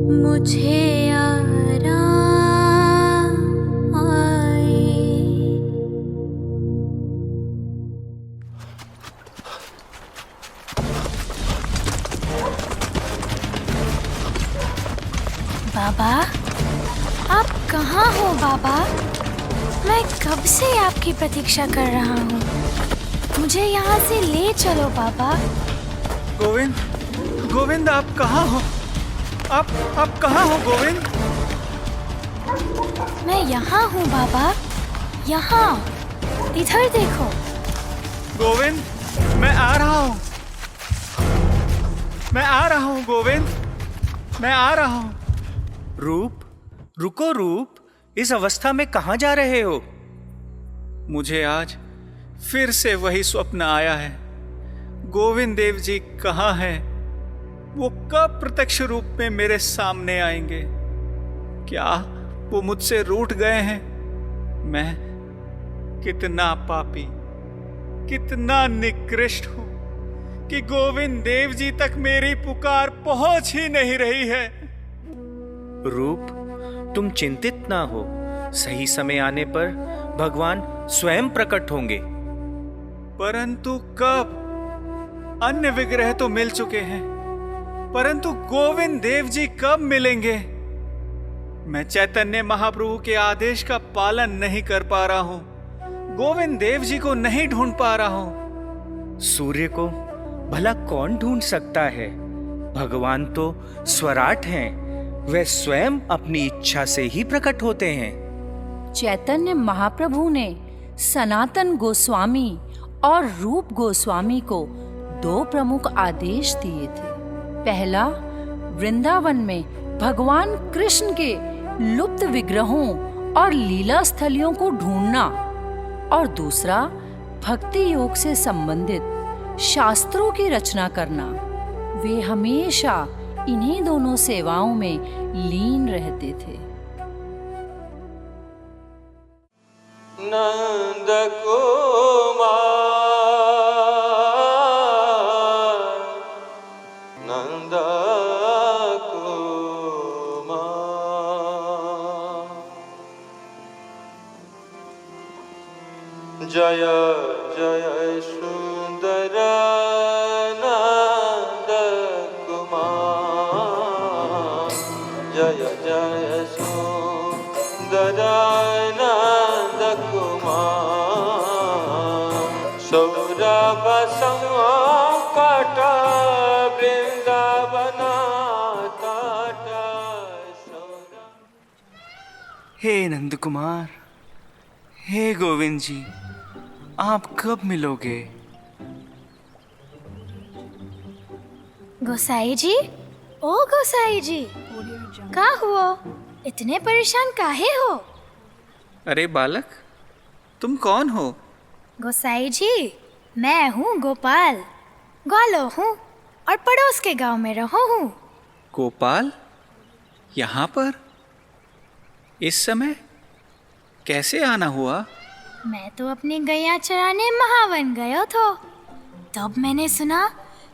मुझे आराम आए। बाबा, आप कहाँ हो बाबा? मैं कब से आपकी प्रतीक्षा कर रहा हूँ। मुझे यहाँ से ले चलो बाबा। गोविंद, गोविंद आप कहाँ हो? आप कहाँ हो गोविंद? मैं यहाँ हूँ बाबा, यहाँ, इधर देखो। गोविंद, मैं आ रहा हूँ। मैं आ रहा हूँ गोविंद, मैं आ रहा हूँ। रूप, रुको रूप, इस अवस्था में कहाँ जा रहे हो? मुझे आज फिर से वही स्वप्न आया है। गोविंद देव जी कहाँ हैं? वो कब प्रत्यक्ष रूप में मेरे सामने आएंगे? क्या वो मुझसे रूठ गए हैं? मैं कितना पापी, कितना निकृष्ट हूं कि गोविंद देव जी तक मेरी पुकार पहुंच ही नहीं रही है। रूप, तुम चिंतित ना हो। सही समय आने पर भगवान स्वयं प्रकट होंगे। परंतु कब? अन्य विग्रह तो मिल चुके हैं, परंतु गोविंद देव जी कब मिलेंगे? मैं चैतन्य महाप्रभु के आदेश का पालन नहीं कर पा रहा हूं, गोविंद देव जी को नहीं ढूंढ पा रहा हूं। सूर्य को भला कौन ढूंढ सकता है? भगवान तो स्वराट हैं, वे स्वयं अपनी इच्छा से ही प्रकट होते हैं। चैतन्य महाप्रभु ने सनातन गोस्वामी और रूप गोस्वामी को 2 प्रमुख आदेश दिए थे। पहला, वृंदावन में भगवान कृष्ण के लुप्त विग्रहों और लीला स्थलियों को ढूंढना, और दूसरा, भक्ति योग से संबंधित शास्त्रों की रचना करना। वे हमेशा इन्हीं दोनों सेवाओं में लीन रहते थे। नंद कुमार, नंद कुमार, जय जय सुंदर नंद कुमार, जय जय सुंदर नंद कुमार, सौरभ संकट वृंदावन तट। हे नंद कुमार, हे गोविंद जी, आप कब मिलोगे? गोसाई जी, ओ गोसाई जी, का हुआ? इतने परेशान काहे हो? अरे बालक, तुम कौन हो? गोसाई जी, मैं हूँ गोपाल, ग्वालो हूँ और पड़ोस के गांव में रहो हूँ। गोपाल, यहाँ पर इस समय कैसे आना हुआ? मैं तो अपनी गैया चराने महावन गया था। तब मैंने सुना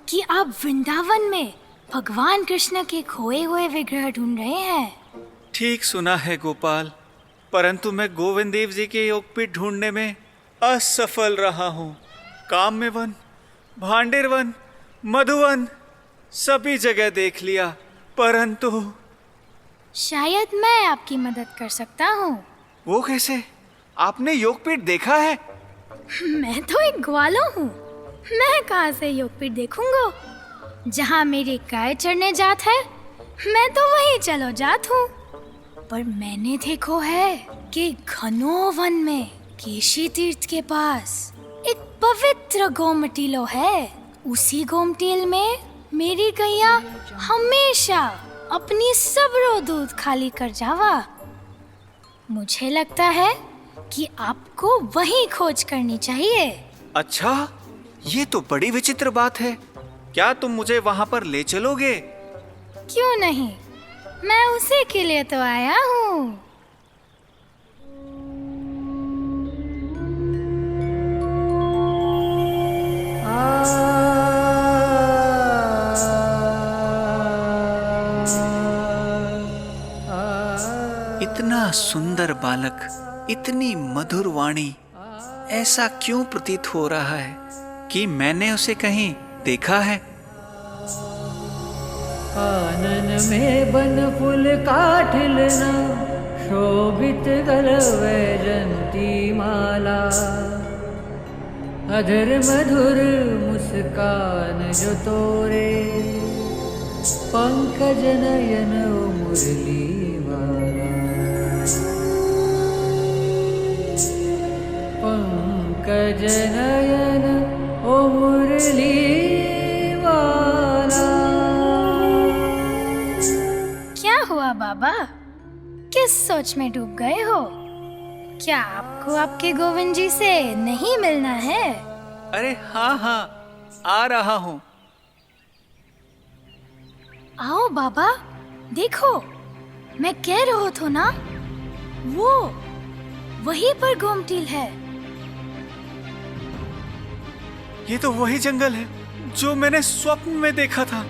कि आप वृंदावन में भगवान कृष्ण के खोए हुए विग्रह ढूंढ रहे हैं। ठीक सुना है गोपाल, परंतु मैं गोविंद देव जी के योगपीठ ढूंढने में असफल रहा हूँ। काम्य वन, भांडेर वन, मधुवन, सभी जगह देख लिया, परंतु शायद मैं आपकी मदद कर सकता हूँ। वो कैसे? आपने योगपीठ देखा है? मैं तो एक ग्वालो हूँ, मैं कहाँ से योगपीठ देखूंगा? जहाँ मेरी गाय चरने जात है, मैं तो वहीं चलो जात हूँ। पर मैंने देखो है कि घनो वन में केशी तीर्थ के पास एक पवित्र गोमटीलो है। उसी गोमटील में मेरी गैया हमेशा अपनी सबरो दूध खाली कर जावा। मुझे लगता है कि आपको वहीं खोज करनी चाहिए। अच्छा, ये तो बड़ी विचित्र बात है। क्या तुम मुझे वहाँ पर ले चलोगे? क्यों नहीं, मैं उसी के लिए तो आया हूँ। इतना सुंदर बालक, इतनी मधुर वाणी, ऐसा क्यों प्रतीत हो रहा है कि मैंने उसे कहीं देखा है? आनन में बन फूल काठिलना, शोभित गल वैजंती माला। अधर मधुर मुस्कान जो तोरे, पंकज नयन ओ मुरली वाला। पंकज नयन ओ मुरली वाला। क्या हुआ बाबा, किस सोच में डूब गए हो? क्या आपको आपके गोविंद जी से नहीं मिलना है? अरे हाँ हाँ, आ रहा हूँ। आओ बाबा, देखो, मैं कह रहा था ना, वो वहीं पर गोमटील है। ये तो वही जंगल है जो मैंने स्वप्न में देखा था।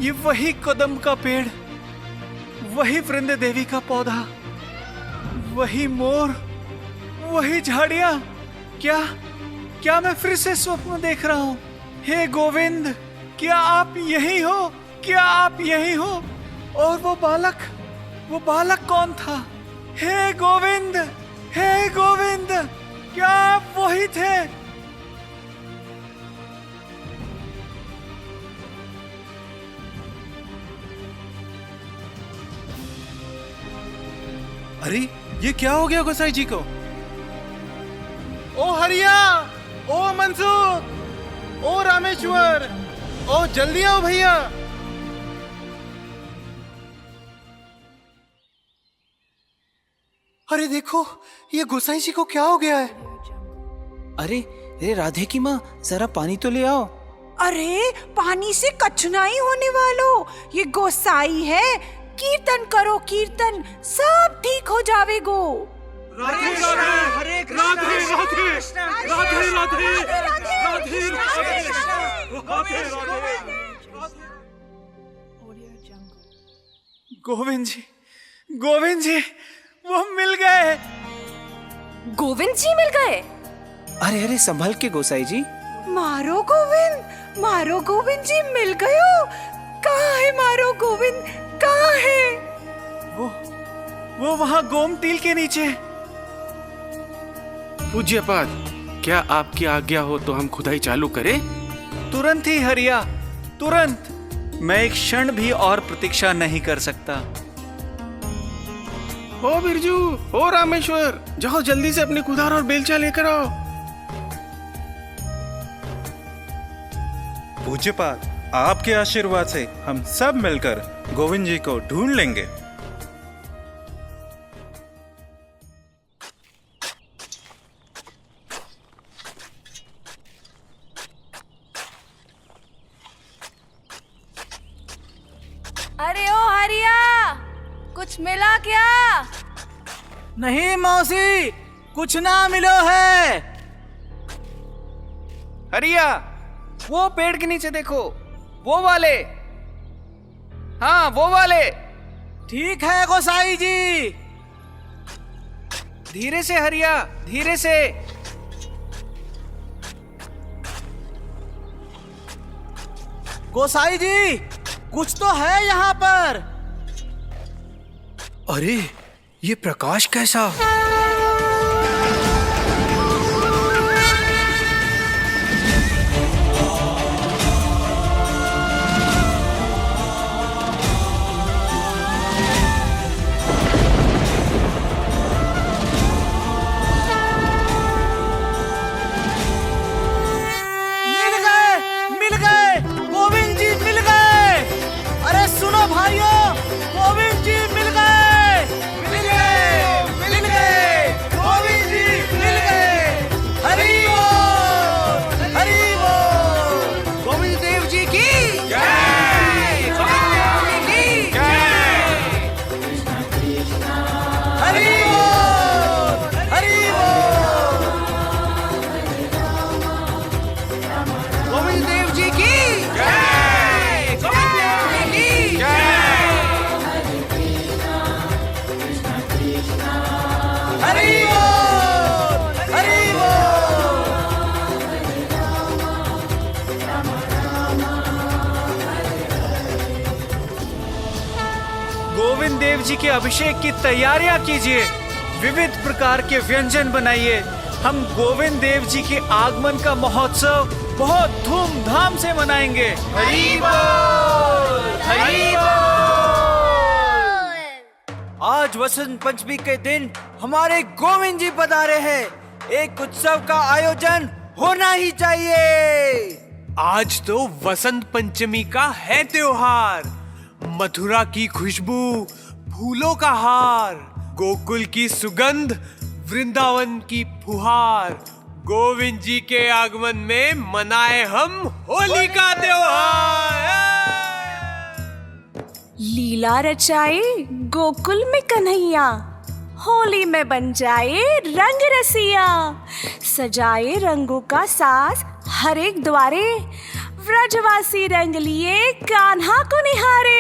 ये वही कदम का पेड़, वही वृंद देवी का पौधा, वही मोर, वही झाड़ियां। क्या मैं फिर से स्वप्न देख रहा हूँ? हे गोविंद, क्या आप यही हो? क्या आप यही हो? और वो बालक कौन था? हे गोविंद, हे गोविंद, क्या आप वही थे? अरे ये क्या हो गया गोसाई जी को? ओ हरिया, ओ मंसूर, ओ रामेश्वर, ओ जल्दी आओ भैया। अरे देखो, ये गोसाई जी को क्या हो गया है? अरे राधे की माँ, जरा पानी तो ले आओ। अरे पानी से कठिनाई होने वालो, ये गोसाई है। कीर्तन करो कीर्तन, सब ठीक हो जावेगो। राधे राधे, हरे राधे राधे, राधे राधे, राधे राधे। गोविंद जी, वो मिल गए। गोविंद जी मिल गए? अरे संभल के गोसाई जी। मारो गोविंद जी मिल गयो। कहाँ है मारो गोविंद, कहाँ है? वो वहाँ गोमटील के नीचे। पूज्यपाद, क्या आपकी आज्ञा हो तो हम खुदाई चालू करें? तुरंत ही हरिया, तुरंत। मैं एक क्षण भी और प्रतीक्षा नहीं कर सकता। हो बिरजू, हो रामेश्वर, जाओ जल्दी से अपनी कुदार और बेलचा लेकर आओ। पूज्यपाद, आपके आशीर्वाद से हम सब मिलकर गोविंद जी को ढूंढ लेंगे। अरे ओ हरिया, कुछ मिला क्या? नहीं मौसी, कुछ ना मिलो है। हरिया, वो पेड़ के नीचे देखो, वो वाले। हाँ, वो वाले। ठीक है गोसाई जी। धीरे से हरिया, धीरे से। गोसाई जी, कुछ तो है यहाँ पर। अरे ये प्रकाश कैसा? मिल गए, गोविंद जी मिल गए। अरे सुनो भाइयों, गोविंद जी मिल गए। गोविंद देव जी के अभिषेक की तैयारियां कीजिए, विविध प्रकार के व्यंजन बनाइए। हम गोविंद देव जी के आगमन का महोत्सव बहुत धूमधाम से मनाएंगे। हरि बोल, हरि बोल। आज वसंत पंचमी के दिन हमारे गोविंद जी पधारे हैं। एक उत्सव का आयोजन होना ही चाहिए। आज तो वसंत पंचमी का है त्योहार। मथुरा की खुशबू, फूलों का हार, गोकुल की सुगंध, वृंदावन की फुहार, गोविंद जी के आगमन में मनाए हम होली का त्योहार। लीला रचाए गोकुल में कन्हैया, होली में बन जाए रंग रसिया। सजाए रंगों का साज हर एक द्वारे, व्रजवासी रंग लिए कान्हा को निहारे।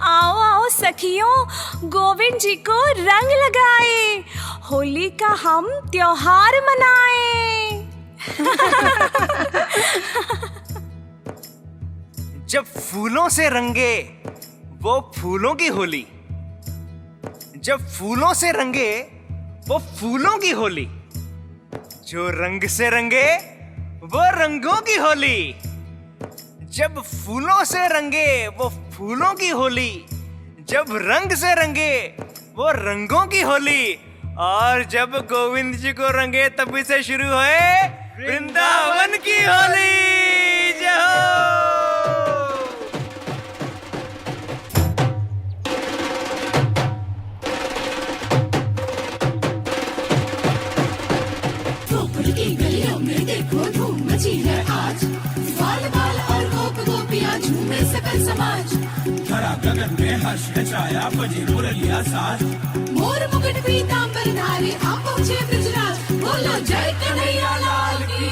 आओ आओ सखियों, गोविंद जी को रंग लगाए, होली का हम त्योहार मनाए। जब फूलों से रंगे वो फूलों की होली, जब फूलों से रंगे वो फूलों की होली, जो रंग से रंगे वो रंगों की होली। जब फूलों से रंगे वो फूलों की होली, जब रंग से रंगे वो रंगों की होली, और जब गोविंद जी को रंगे तभी से शुरू होए वृंदावन की होली। जय हो। समाज धरा गगन में हर्ष है छाया, बजी मुरलिया साज, मोर मुकुट पीतांबर धारी, आप पहुंचे ब्रजराज, बोलो जय कन्हैया लाल की।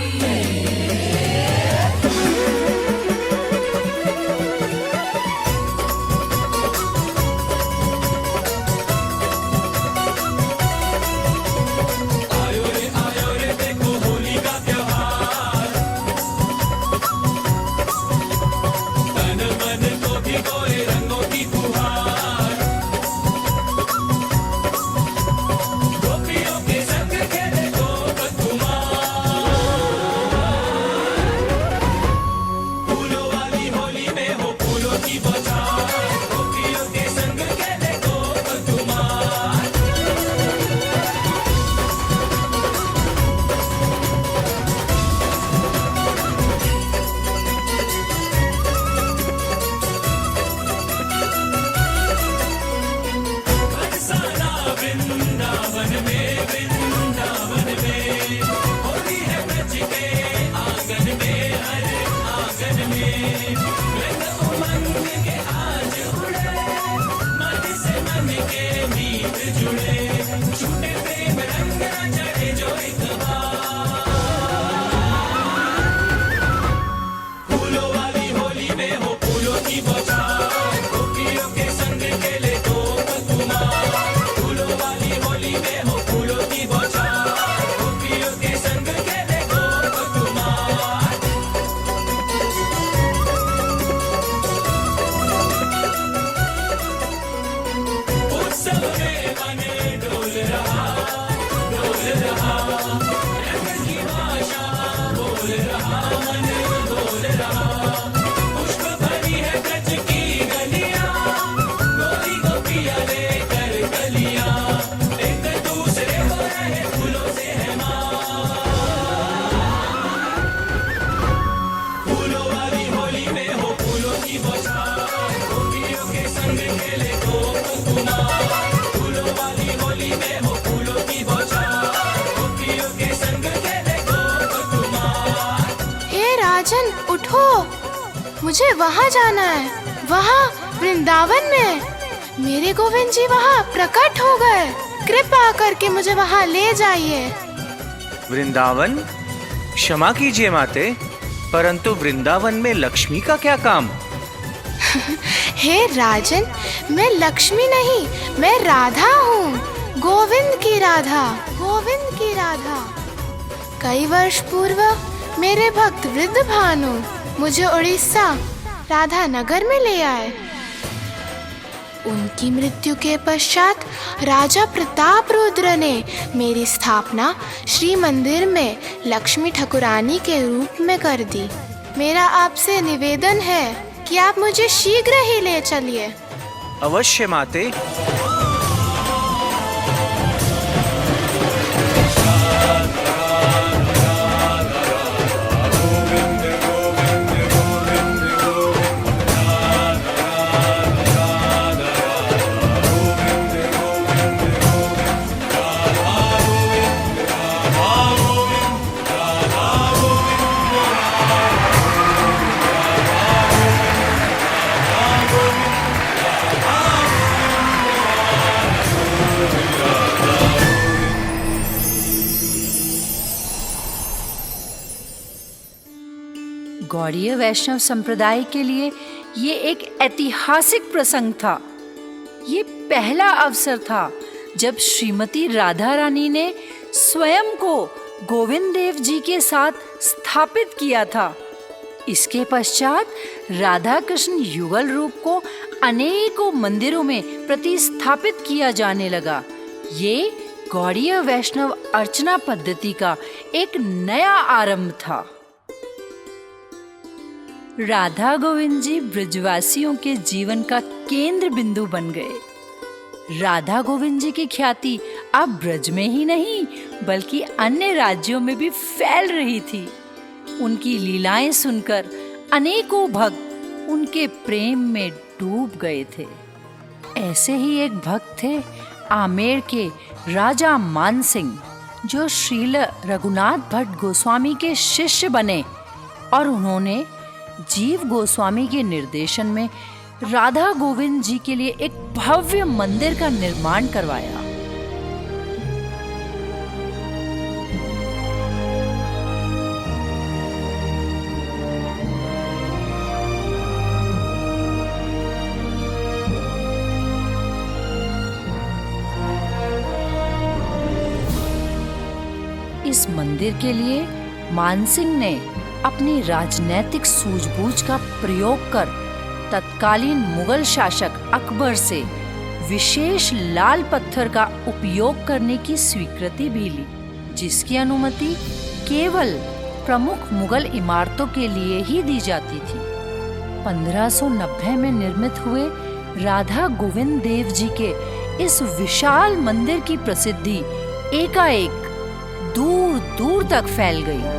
मुझे वहाँ जाना है, वहाँ वृंदावन में मेरे गोविंद जी वहाँ प्रकट हो गए। कृपा करके मुझे वहाँ ले जाइए। वृंदावन? क्षमा कीजिए माते, परंतु वृंदावन में लक्ष्मी का क्या काम? हे राजन, मैं लक्ष्मी नहीं, मैं राधा हूँ, गोविंद की राधा, गोविंद की राधा। कई वर्ष पूर्व मेरे भक्त वृद्ध भानु मुझे उड़ीसा राधा नगर में ले आए। उनकी मृत्यु के पश्चात राजा प्रताप रुद्र ने मेरी स्थापना श्री मंदिर में लक्ष्मी ठाकुरानी के रूप में कर दी। मेरा आपसे निवेदन है कि आप मुझे शीघ्र ही ले चलिए। अवश्य माते। गौड़ीय वैष्णव संप्रदाय के लिए ये एक ऐतिहासिक प्रसंग था। ये पहला अवसर था जब श्रीमती राधा रानी ने स्वयं को गोविंद देव जी के साथ स्थापित किया था। इसके पश्चात राधा कृष्ण युगल रूप को अनेकों मंदिरों में प्रतिस्थापित किया जाने लगा। ये गौड़ीय वैष्णव अर्चना पद्धति का एक नया आरंभ था। राधा गोविंद जी ब्रजवासियों के जीवन का केंद्र बिंदु बन गए। राधा गोविंद जी की ख्याति अब ब्रज में ही नहीं बल्कि अन्य राज्यों में भी फैल रही थी। उनकी लीलाएं सुनकर अनेकों भक्त उनके प्रेम में डूब गए थे। ऐसे ही एक भक्त थे आमेर के राजा मानसिंह, जो श्रील रघुनाथ भट्ट गोस्वामी के शिष्य बने और उन्होंने जीव गोस्वामी के निर्देशन में राधा गोविंद जी के लिए एक भव्य मंदिर का निर्माण करवाया। इस मंदिर के लिए मानसिंह ने अपनी राजनैतिक सूझबूझ का प्रयोग कर तत्कालीन मुगल शासक अकबर से विशेष लाल पत्थर का उपयोग करने की स्वीकृति भी ली, जिसकी अनुमति केवल प्रमुख मुगल इमारतों के लिए ही दी जाती थी। 1590 में निर्मित हुए राधा गोविंद देव जी के इस विशाल मंदिर की प्रसिद्धि एकाएक दूर दूर तक फैल गई।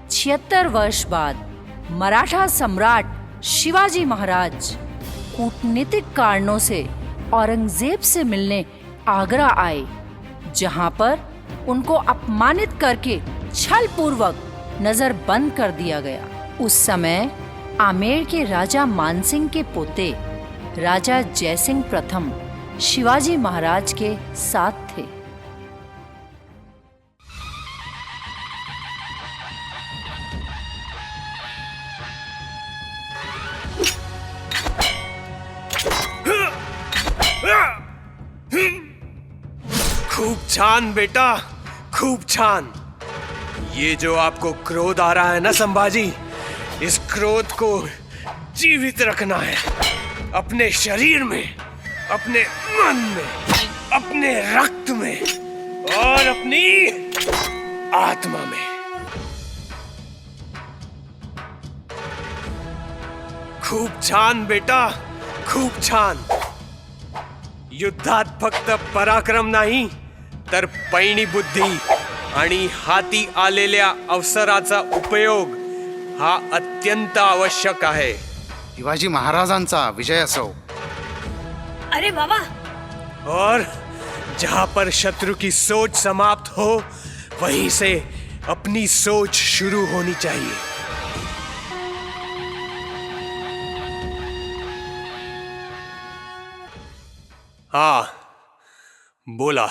छिहत्तर वर्ष बाद मराठा सम्राट शिवाजी महाराज कूटनीतिक कारणों से औरंगजेब से मिलने आगरा आए, जहां पर उनको अपमानित करके छल पूर्वक नजरबंद कर दिया गया। उस समय आमेर के राजा मानसिंह के पोते राजा जयसिंह प्रथम शिवाजी महाराज के साथ थे। खूब छान बेटा, खूब छान। ये जो आपको क्रोध आ रहा है ना संभाजी, इस क्रोध को जीवित रखना है अपने शरीर में, अपने मन में, अपने रक्त में और अपनी आत्मा में। खूब छान बेटा, खूब छान। युद्धात फक्त पराक्रम नाही तर पैणी बुद्धी आणि हाती आलेल्या अवसराचा उपयोग हा अत्यंत आवश्यक आहे। शिवाजी महाराजांचा विजय असो। अरे बाबा। और जहां पर शत्रु की सोच समाप्त हो, वहीं से अपनी सोच शुरू होनी चाहिए। हाँ, बोला।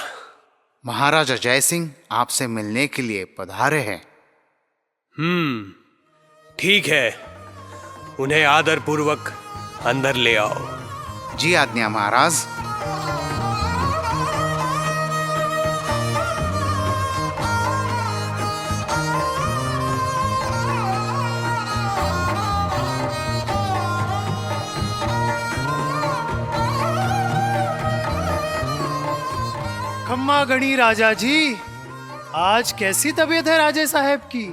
महाराजा जयसिंह आपसे मिलने के लिए पधारे हैं। ठीक है, उन्हें आदर पूर्वक अंदर ले आओ। जी आज्ञा महाराज। खम्मा गणी राजा जी, आज कैसी तबीयत है राजे साहब की?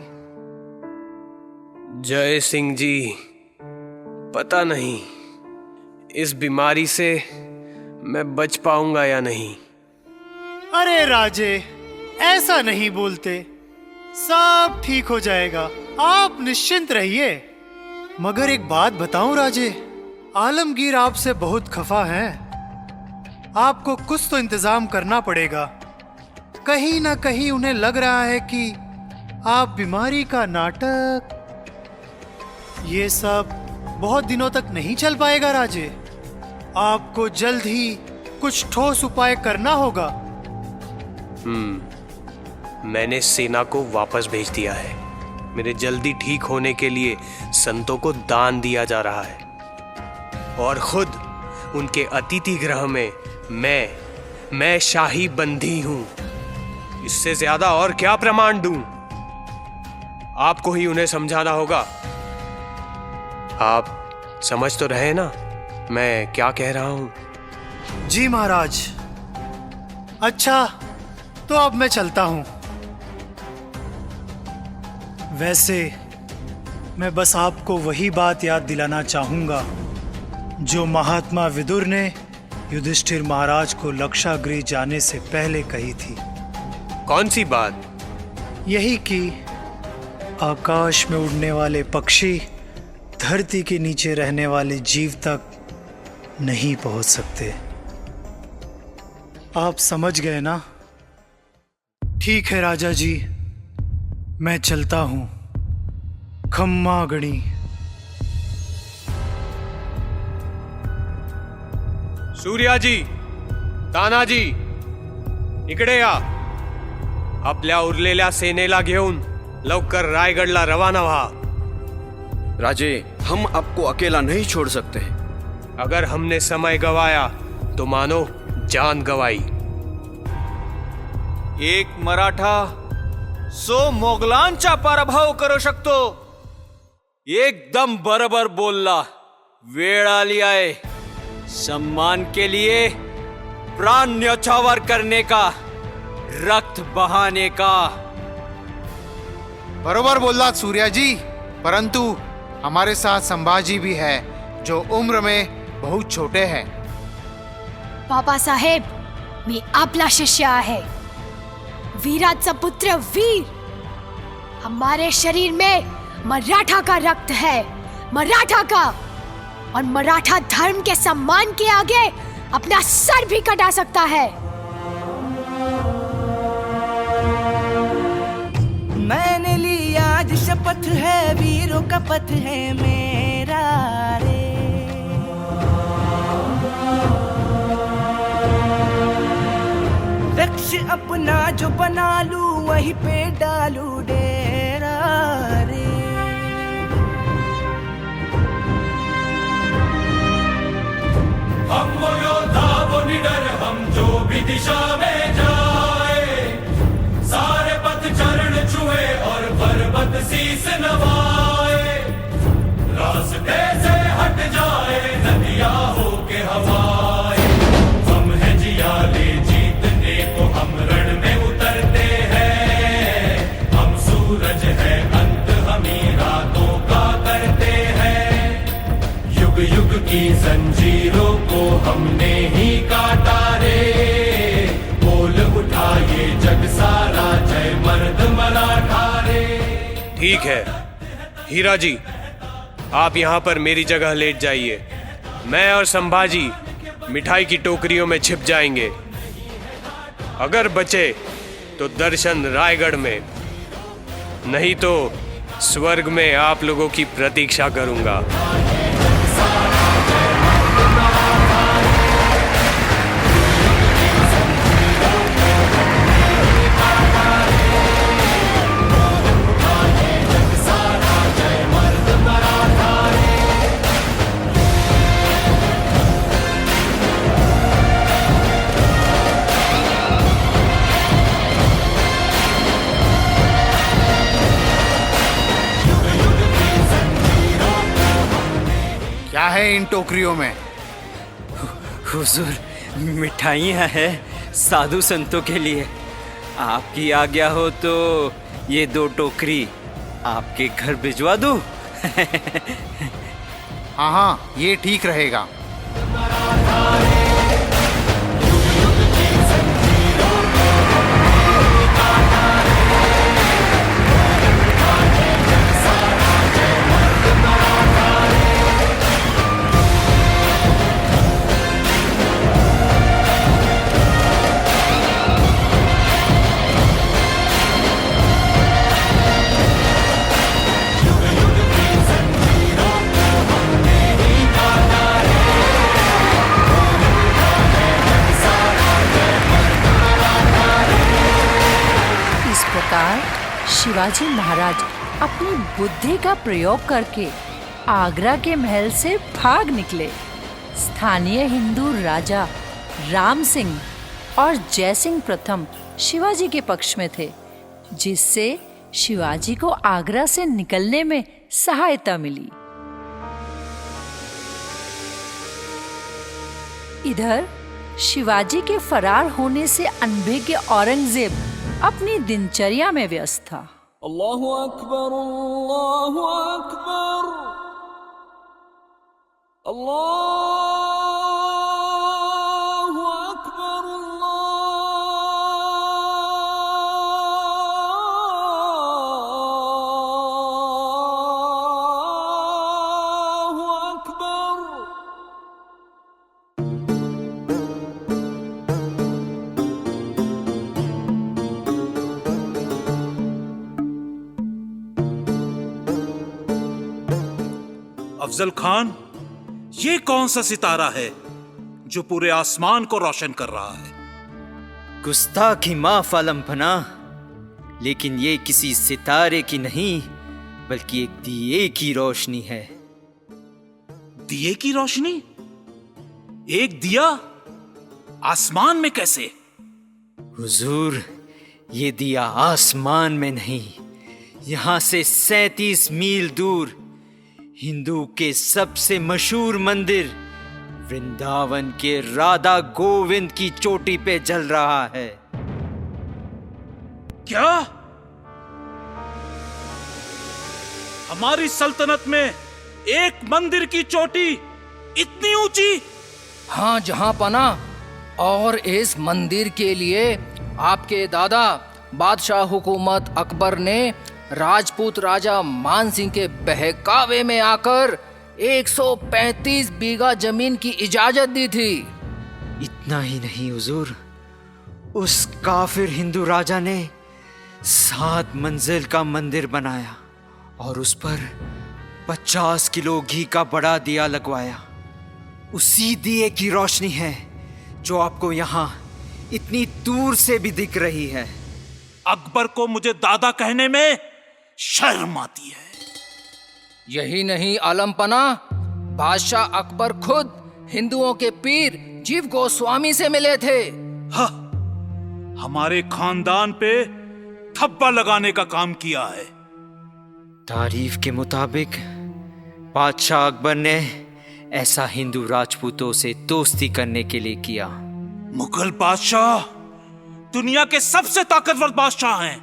जय सिंह जी, पता नहीं इस बीमारी से मैं बच पाऊंगा या नहीं। अरे राजे, ऐसा नहीं बोलते, सब ठीक हो जाएगा, आप निश्चिंत रहिए। मगर एक बात बताऊं राजे, आलमगीर आपसे बहुत खफा है। आपको कुछ तो इंतजाम करना पड़ेगा। कहीं ना कहीं उन्हें लग रहा है कि आप बीमारी का नाटक, ये सब बहुत दिनों तक नहीं चल पाएगा राजे। आपको जल्द ही कुछ ठोस उपाय करना होगा। मैंने सेना को वापस भेज दिया है। मेरे जल्दी ठीक होने के लिए संतों को दान दिया जा रहा है और खुद उनके अतिथि गृह में मैं शाही बंदी हूं। इससे ज्यादा और क्या प्रमाण दूं? आपको ही उन्हें समझाना होगा। आप समझ तो रहे ना मैं क्या कह रहा हूं? जी महाराज। अच्छा, तो अब मैं चलता हूं। वैसे मैं बस आपको वही बात याद दिलाना चाहूंगा जो महात्मा विदुर ने युधिष्ठिर महाराज को लक्षागृह जाने से पहले कही थी। कौन सी बात? यही कि आकाश में उड़ने वाले पक्षी धरती के नीचे रहने वाले जीव तक नहीं पहुंच सकते। आप समझ गए ना? ठीक है राजा जी, मैं चलता हूं। खम्मा गणी। सूर्याजी, तानाजी, इकडे या. आपल्या उरलेल्या सेनेला घेऊन लवकर रायगढ़ला रवाना व्हा. राजे, हम आपको अकेला नहीं छोड़ सकते। अगर हमने समय गवाया तो मानो जान गवाई. एक मराठा 100 मोगलांचा पराभव करू शकतो. एकदम बरोबर बोलला. वेळ आली आहे सम्मान के लिए प्राण न्यौछावर करने का, रक्त बहाने का. बरोबर बोला सूर्या जी, परंतु हमारे साथ संभाजी भी है जो उम्र में बहुत छोटे हैं. बाबासाहेब, मी आपला शिष्य आहे. वीराचा पुत्र वीर. हमारे शरीर में मराठा का रक्त है, मराठा का. और मराठा धर्म के सम्मान के आगे अपना सर भी कटा सकता है. मैंने ली आज शपथ है, वीरों का पथ है मेरा रे. लक्ष्य अपना जो बना लूं वहीं पे डालू डेरा रे. हम वो योद्धा वो निडर, हम जो भी दिशा में जाए, सारे पथ चरण छुए और पर्वत शीस नवाए. रास्ते से हट जाए नदियां होके हवाए. हम हैं जियाले जीतने को, हम रण में उतरते हैं. हम सूरज है अंत, हम ही रातों का करते हैं. युग युग की जंजीरों को हमने ही काटा रे. बोल उठा ये जग सारा, जय मर्द मराठा रे. ठीक है हीरा जी, आप यहाँ पर मेरी जगह लेट जाइए. मैं और संभाजी मिठाई की टोकरियों में छिप जाएंगे. अगर बचे तो दर्शन रायगढ़ में, नहीं तो स्वर्ग में आप लोगों की प्रतीक्षा करूंगा. है इन टोकरियों में? हुजूर, मिठाइयाँ हैं साधु संतों के लिए। आपकी आज्ञा हो तो ये 2 टोकरी आपके घर भिजवा दूं? हाँ हाँ, ये ठीक रहेगा। शिवाजी महाराज अपनी बुद्धि का प्रयोग करके आगरा के महल से भाग निकले। स्थानीय हिंदू राजा राम सिंह और जयसिंह प्रथम शिवाजी के पक्ष में थे, जिससे शिवाजी को आगरा से निकलने में सहायता मिली। इधर शिवाजी के फरार होने से अनभिज्ञ औरंगजेब अपनी दिनचर्या में व्यस्त था। अल्लाहु अकबर, अल्लाहु अकबर, अल्लाहु अकबर, अल्लाहु अकबर। अफजल खान, ये कौन सा सितारा है जो पूरे आसमान को रोशन कर रहा है? गुस्ताखी माफ आलम पना, लेकिन ये किसी सितारे की नहीं बल्कि एक दिए की रोशनी है। दिए की रोशनी? एक दिया आसमान में कैसे? हुजूर, ये दिया आसमान में नहीं, यहां से 37 मील दूर हिंदू के सबसे मशहूर मंदिर वृंदावन के राधा गोविंद की चोटी पे जल रहा है। क्या? हमारी सल्तनत में एक मंदिर की चोटी इतनी ऊंची? हाँ जहां पना, और इस मंदिर के लिए आपके दादा बादशाह हुकूमत अकबर ने राजपूत राजा मान सिंह के बहकावे में आकर 135 बीघा जमीन की इजाजत दी थी। इतना ही नहीं हुजूर, उस काफिर हिंदू राजा ने 7 मंजिल का मंदिर बनाया और उस पर 50 किलो घी का बड़ा दिया लगवाया। उसी दिए की रोशनी है जो आपको यहाँ इतनी दूर से भी दिख रही है। अकबर को मुझे दादा कहने में शर्म आती है। यही नहीं आलमपना, बादशाह अकबर खुद हिंदुओं के पीर जीव गोस्वामी से मिले थे। हाँ, हमारे खानदान पे थप्पा लगाने का काम किया है। तारीफ के मुताबिक बादशाह अकबर ने ऐसा हिंदू राजपूतों से दोस्ती करने के लिए किया। मुगल बादशाह दुनिया के सबसे ताकतवर बादशाह हैं।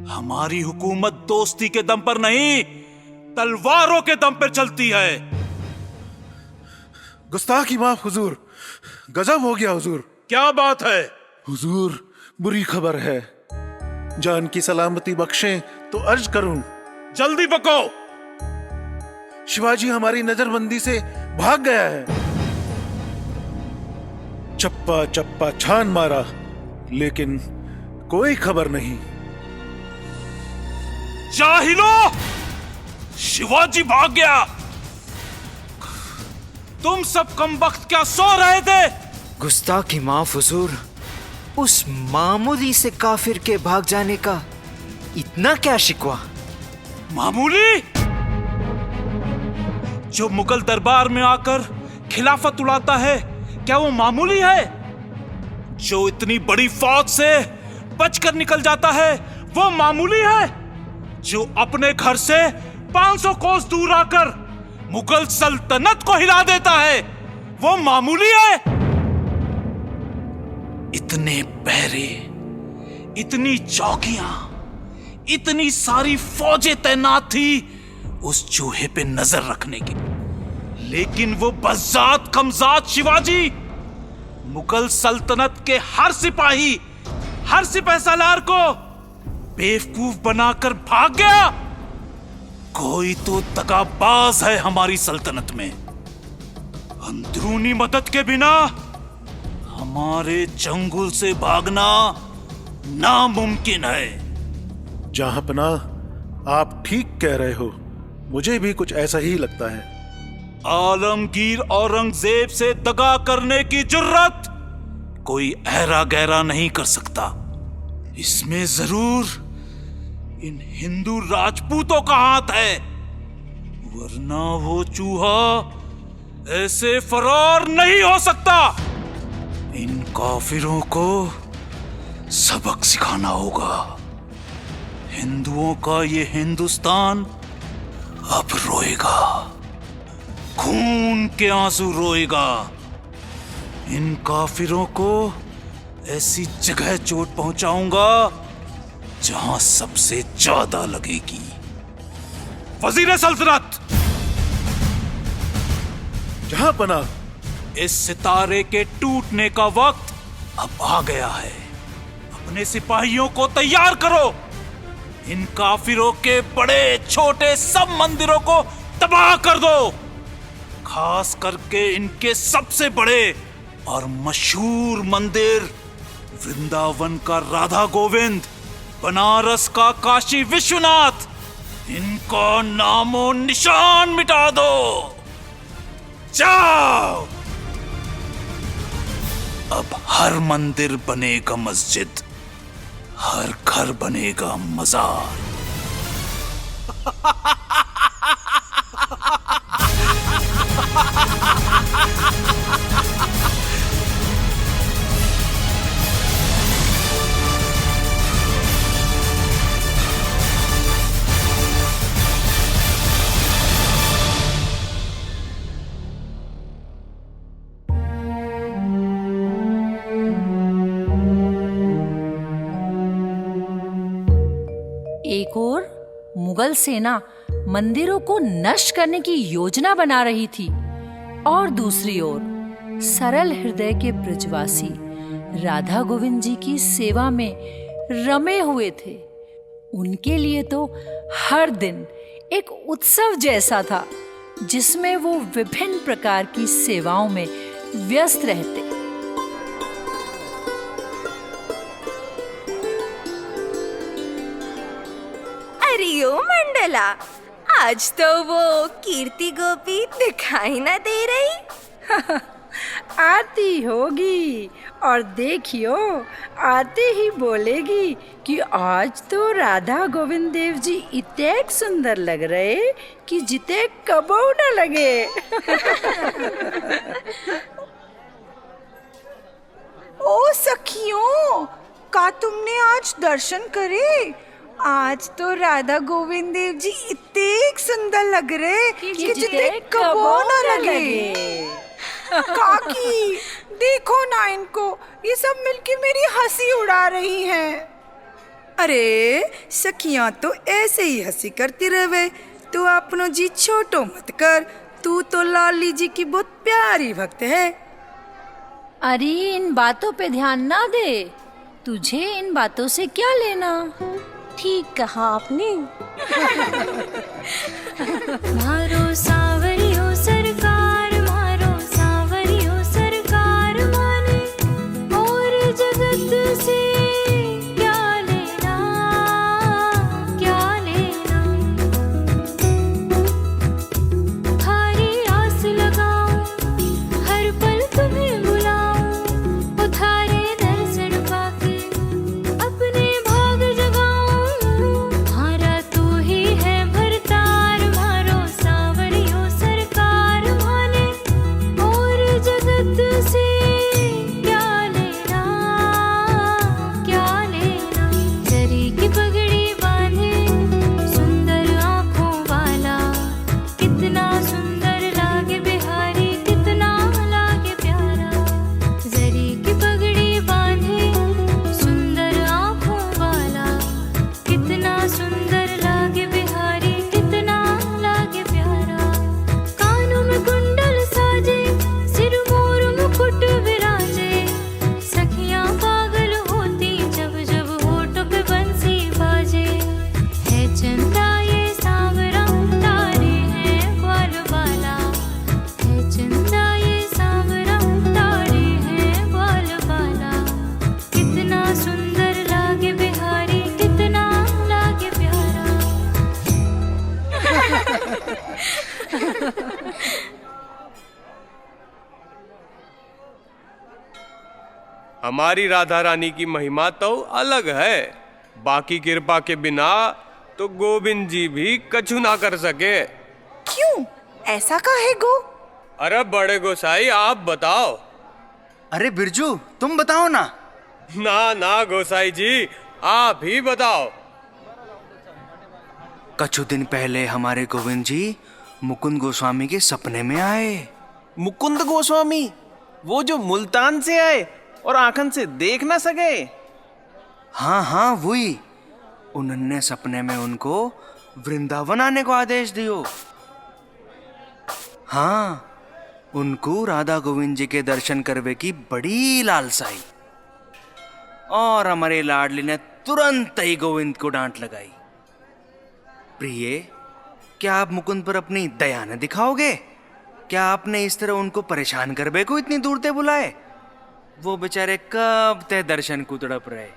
हमारी हुकूमत दोस्ती के दम पर नहीं, तलवारों के दम पर चलती है। गुस्ताखी माफ हुजूर, गजब हो गया हुजूर। क्या बात है? हुजूर, बुरी खबर है। जान की सलामती बख्शें तो अर्ज करूं। जल्दी बको। शिवाजी हमारी नजरबंदी से भाग गया है। चप्पा चप्पा छान मारा, लेकिन कोई खबर नहीं। जाहिलो, शिवाजी भाग गया। तुम सब कमबख्त क्या सो रहे थे? गुस्ताखी माफ हुजूर, उस मामूली से काफिर के भाग जाने का इतना क्या शिकवा? मामूली? जो मुगल दरबार में आकर खिलाफत उड़ाता है, क्या वो मामूली है? जो इतनी बड़ी फौज से बचकर निकल जाता है, वो मामूली है? जो अपने घर से 500 कोस दूर आकर मुगल सल्तनत को हिला देता है, वो मामूली है? इतने पहरे, इतनी चौकियां, इतनी सारी फौजें तैनात थी उस चूहे पे नजर रखने की, लेकिन वो बज़्ज़ात कमज़ात शिवाजी मुगल सल्तनत के हर सिपाही, हर सिपहसालार को बेवकूफ बनाकर भाग गया। कोई तो दगाबाज है हमारी सल्तनत में। अंदरूनी मदद के बिना हमारे चंगुल से भागना नामुमकिन है। जहांपनाह, आप ठीक कह रहे हो, मुझे भी कुछ ऐसा ही लगता है। आलमगीर औरंगजेब से दगा करने की जुर्रत कोई ऐरा गहरा नहीं कर सकता। इसमें जरूर इन हिंदू राजपूतों का हाथ है, वरना वो चूहा ऐसे फरार नहीं हो सकता। इन काफिरों को सबक सिखाना होगा। हिंदुओं का ये हिंदुस्तान अब रोएगा, खून के आंसू रोएगा। इन काफिरों को ऐसी जगह चोट पहुंचाऊंगा जहां सबसे ज्यादा लगेगी। वजीर सल्तनत, जहांपनाह, इस सितारे के टूटने का वक्त अब आ गया है। अपने सिपाहियों को तैयार करो। इन काफिरों के बड़े छोटे सब मंदिरों को तबाह कर दो, खास करके इनके सबसे बड़े और मशहूर मंदिर वृंदावन का राधा गोविंद, बनारस का काशी विश्वनाथ, इनका नामो निशान मिटा दो। जाओ। अब हर मंदिर बनेगा मस्जिद, हर घर बनेगा मजार। एक ओर मुगल सेना मंदिरों को नष्ट करने की योजना बना रही थी और दूसरी ओर सरल हृदय के ब्रजवासी राधा गोविंद जी की सेवा में रमे हुए थे। उनके लिए तो हर दिन एक उत्सव जैसा था, जिसमें वो विभिन्न प्रकार की सेवाओं में व्यस्त रहते। अरे ओ मंडला, आज तो वो कीर्ति गोपी दिखाई ना दे रही। आती होगी और देखियो, आते ही बोलेगी कि आज तो राधा गोविंद देव जी इतने सुंदर लग रहे कि जिते कबो न लगे। ओ सखियों, का तुमने आज दर्शन करे? आज तो राधा गोविंद देव जी इतने सुंदर लग रहे कि जिते कबो न लगे। काकी, देखो ना इनको, ये सब मिलके मेरी हंसी उड़ा रही हैं। अरे सखियां तो ऐसे ही हंसी करती रहे, तू अपनो जी छोटो मत कर। तू तो लाली जी की बहुत प्यारी भक्त है। अरे इन बातों पे ध्यान ना दे, तुझे इन बातों से क्या लेना। ठीक कहा आपने। मारो सावरी हो सरकार, मारो सावरी हो सरकार, माने और जगत से क्या लेना, क्या लेना। थारी आस लगाऊं, हर पल तुम्हें बुलाऊं, उधारे दर्शन पाके अपने भाग जगाऊं। मारा तू ही है भरतार, मारो सावरी हो सरकार, माने और जगत से क्या लेना, क्या लेना। जरी की पगड़ी बांधे सुंदर आंखों वाला, कितना सुंदर हमारी राधा रानी की महिमा तो अलग है। बाकी कृपा के बिना तो गोविंद जी भी कछु ना कर सके। क्यों, ऐसा काहे गो? अरे बड़े गोसाई आप बताओ। अरे बिरजू तुम बताओ ना। ना ना गोसाई जी आप ही बताओ। कछु दिन पहले हमारे गोविंद जी मुकुंद गोस्वामी के सपने में आए। मुकुंद गोस्वामी, वो जो मुल्तान से आए और आंखन से देख ना सके? हाँ हाँ वही। उन्होंने सपने में उनको वृंदावन आने को आदेश दियो। हाँ, उनको राधा गोविंद जी के दर्शन करवे की बड़ी लालसाई। और हमारे लाडली ने तुरंत ही गोविंद को डांट लगाई। प्रिय, क्या आप मुकुंद पर अपनी दया न दिखाओगे? क्या आपने इस तरह उनको परेशान करवे को इतनी दूर ते बुलाए? वो बेचारे कब ते दर्शन को तड़प रहे।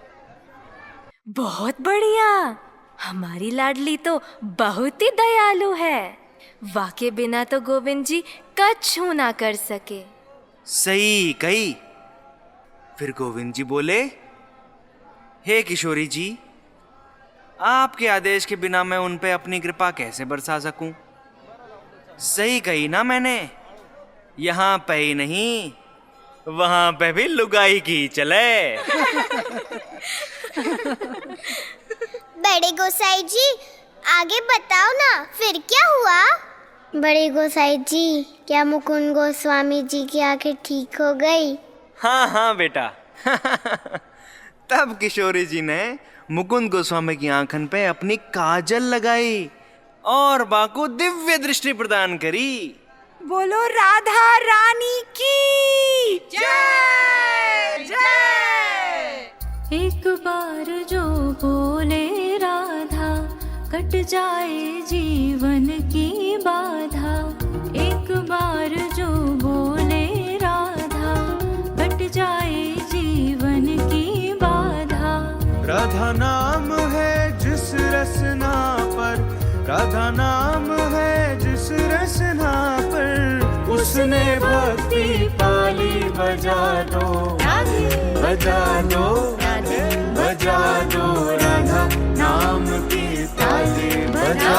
बहुत बढ़िया, हमारी लाडली तो बहुत ही दयालु है। वाके बिना तो गोविंद जी कछु ना कर सके। सही कही। फिर गोविंद जी बोले, हे किशोरी जी, आपके आदेश के बिना मैं उन पे अपनी कृपा कैसे बरसा सकूं? सही कही ना मैंने। यहाँ पे ही नहीं, वहां पे भी लुगाई की चले। बड़े गोसाई जी आगे बताओ ना, फिर क्या हुआ? बड़े गोसाई जी, क्या मुकुंद गोस्वामी जी की आंखें ठीक हो गई? हाँ हाँ बेटा। तब किशोरी जी ने मुकुंद गोस्वामी की आंखन पे अपनी काजल लगाई और बाको दिव्य दृष्टि प्रदान करी। बोलो राधा रानी की जय जय। एक बार जो बोले राधा, कट जाए जीवन की बाधा। एक बार जो बोले राधा, कट जाए जीवन की बाधा। राधा नाम है जिस रसना पर, राधा नाम है जिस रसना पर, उसने भक्ति पाली। बजा दो बजा दो बजा दो राधा नाम की ताली। बजा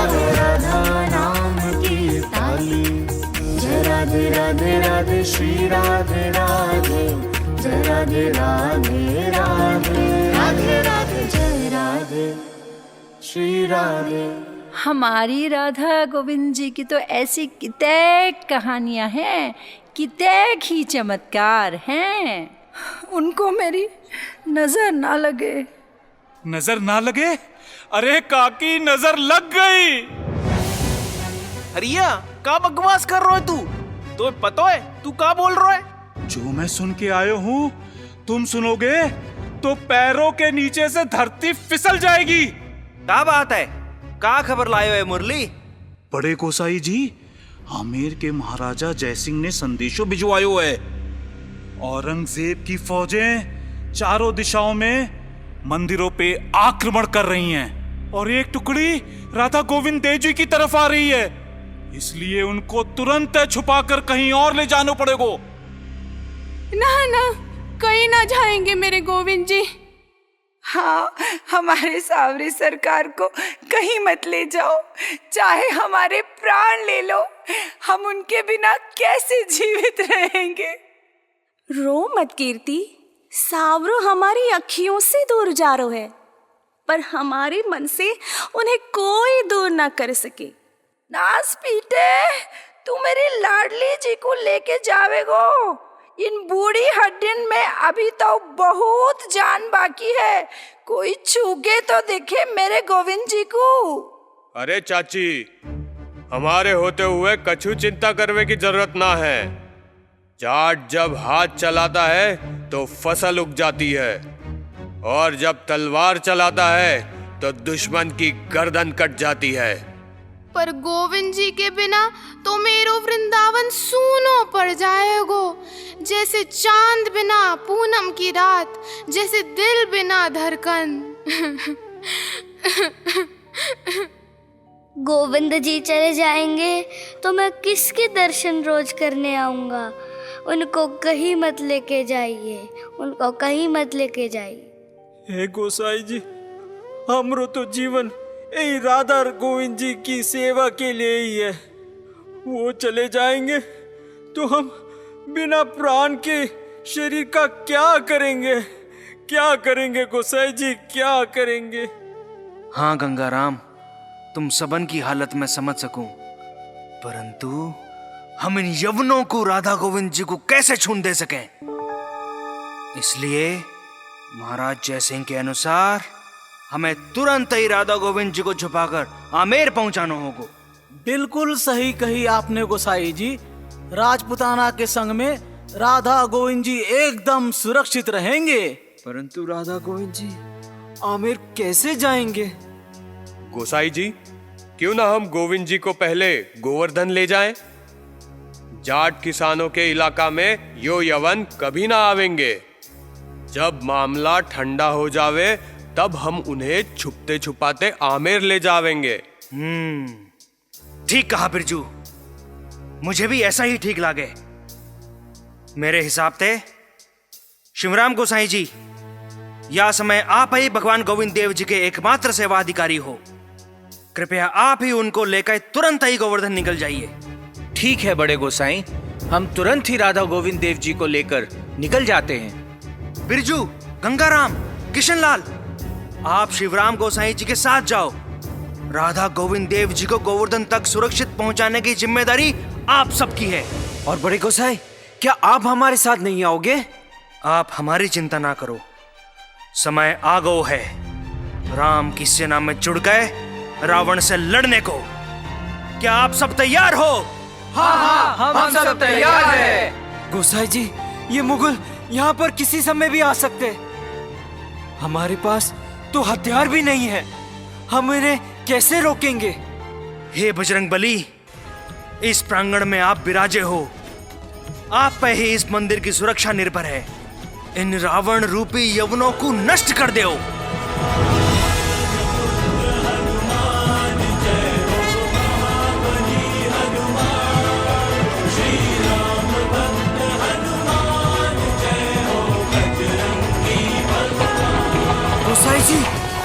दो राधा नाम की ताली। जय राधे राधे राधे श्री राधे राधे, जय राधे राधे राधे राधे राधे, जय राधे श्री राधे। हमारी राधा गोविंद जी की तो ऐसी कितने कहानियां हैं, कितने ही चमत्कार हैं। उनको मेरी नजर ना लगे। नजर ना लगे? अरे काकी नजर लग गई। हरिया का बकवास कर रहा है तू? तो पता है तू का बोल रहा है? जो मैं सुन के आयो हूँ तुम सुनोगे तो पैरों के नीचे से धरती फिसल जाएगी। क्या बात है? का खबर लाए हुए मुरली? बड़े गोसाई जी, आमेर के महाराजा जयसिंह ने संदेशो भिजवायो है। औरंगजेब की फौजें चारों दिशाओं में मंदिरों पे आक्रमण कर रही हैं और एक टुकड़ी राधा गोविंद देव जी की तरफ आ रही है। इसलिए उनको तुरंत छुपाकर कहीं और ले जाना पड़ेगा। ना ना, कहीं ना जाएंगे मेरे गोविंद जी। हाँ, हमारे सावरी सरकार को कहीं मत ले जाओ, चाहे हमारे प्राण ले लो, हम उनके बिना कैसे जीवित रहेंगे। रो मत कीर्ति, सावरो हमारी अखियों से दूर जा रो है, पर हमारे मन से उन्हें कोई दूर ना कर सके। नास पीटे, तू मेरी लाडली जी को लेके जावेगो। इन बूढ़ी हड्डिन में अभी तो बहुत जान बाकी है। कोई छूके तो देखे मेरे गोविंद जी को। अरे चाची, हमारे होते हुए कछु चिंता करने की जरूरत ना है। जाट जब हाथ चलाता है तो फसल उग जाती है, और जब तलवार चलाता है तो दुश्मन की गर्दन कट जाती है। पर गोविंद जी के बिना तो मेरो वृंदावन सूनो पड़ जाएगो, जैसे चांद बिना पूनम की रात, जैसे दिल बिना धड़कन। गोविंद जी चले जाएंगे तो मैं किसके दर्शन रोज करने आऊंगा? उनको कहीं मत लेके जाइए, उनको कहीं मत लेके जाइए। हे गोसाई जी, हमरो तो जीवन यही राधा गोविंद जी की सेवा के लिए ही है। वो चले जाएंगे तो हम बिना प्राण के शरीर का क्या करेंगे? क्या करेंगे गोसाई जी, क्या करेंगे? हाँ गंगाराम, तुम सबन की हालत में समझ सकूं, परंतु हम इन यवनों को राधा गोविंद जी को कैसे छूने दे सकें? इसलिए महाराज जयसिंह के अनुसार हमें तुरंत ही राधा गोविंद जी को छुपाकर आमेर पहुंचाना होगा। बिल्कुल सही कही आपने गोसाई जी। राजपुताना के संग में राधा गोविंद जी एकदम सुरक्षित रहेंगे। परंतु राधा गोविंद जी आमेर कैसे जाएंगे? गोसाई जी, क्यों ना हम गोविंद जी को पहले गोवर्धन ले जाएं? जाट किसानों के इलाका में यो यवन कभी ना आवेंगे। जब मामला ठंडा हो जावे तब हम उन्हें छुपते छुपाते आमेर ले जावेंगे। ठीक कहा बिरजू, मुझे भी ऐसा ही ठीक लागे। मेरे हिसाब से शिवराम गोसाई जी, या समय आप ही भगवान गोविंद देव जी के एकमात्र सेवा अधिकारी हो। कृपया आप ही उनको लेकर तुरंत ही गोवर्धन निकल जाइए। ठीक है बड़े गोसाई, हम तुरंत ही राधा गोविंद देव जी को लेकर निकल जाते हैं। बिरजू, गंगाराम, किशनलाल, आप शिवराम गोसाई जी के साथ जाओ। राधा गोविंद देव जी को गोवर्धन तक सुरक्षित पहुंचाने की जिम्मेदारी आप सबकी है। और बड़े गोसाई, क्या आप हमारे साथ नहीं आओगे? आप हमारी चिंता ना करो, समय आ गो है। राम की सेना में जुड़ गए रावण से लड़ने को। क्या आप सब तैयार हो? हाँ, हम सब तैयार हैं। गोसाई जी, ये मुगल यहाँ पर किसी समय भी आ सकते। हमारे पास तो हथियार भी नहीं है, हम इन्हें कैसे रोकेंगे? हे बजरंगबली, इस प्रांगण में आप विराजे हो, आप पे ही इस मंदिर की सुरक्षा निर्भर है। इन रावण रूपी यवनों को नष्ट कर दो। गोसाई जी,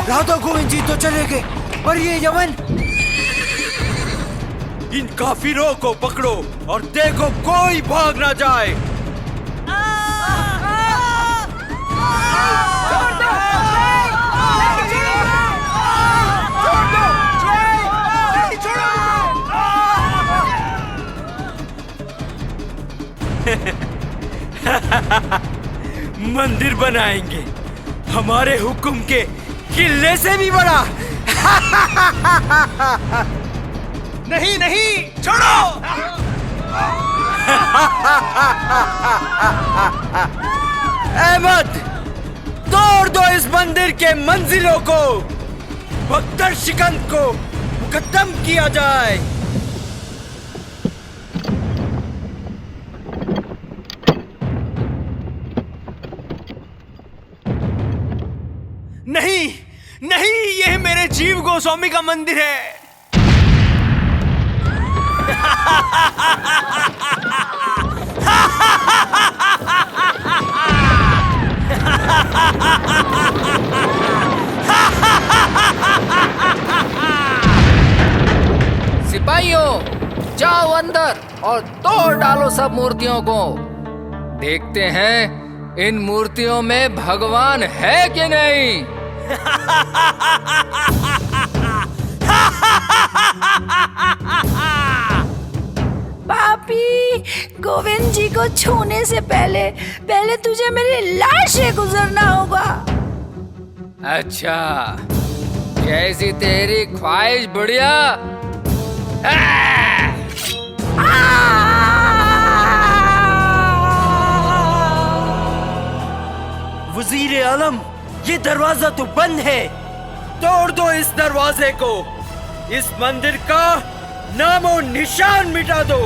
राधा गोविंद जी तो चले गए, पर ये यवन? इन काफिरों को पकड़ो और देखो कोई भाग ना जाए। मंदिर बनाएंगे हमारे हुक्म के किले से भी बड़ा। नहीं नहीं, छोड़ो। अहमद, तोड़ दो इस मंदिर के मंजिलों को, बख्तर शिकंद को खत्म किया जाए। नहीं नहीं, यह मेरे जीव गोस्वामी का मंदिर है। सिपाहियों, जाओ अंदर और तोड़ डालो सब मूर्तियों को। देखते हैं इन मूर्तियों में भगवान है कि नहीं। पापी, गोविंद जी को छूने से पहले तुझे मेरी लाश से गुजरना होगा। अच्छा, कैसी तेरी ख्वाहिश बुढ़िया? वजीर आलम, ये दरवाजा तो बंद है, तोड़ दो इस दरवाजे को, इस मंदिर का नामो निशान मिटा दो।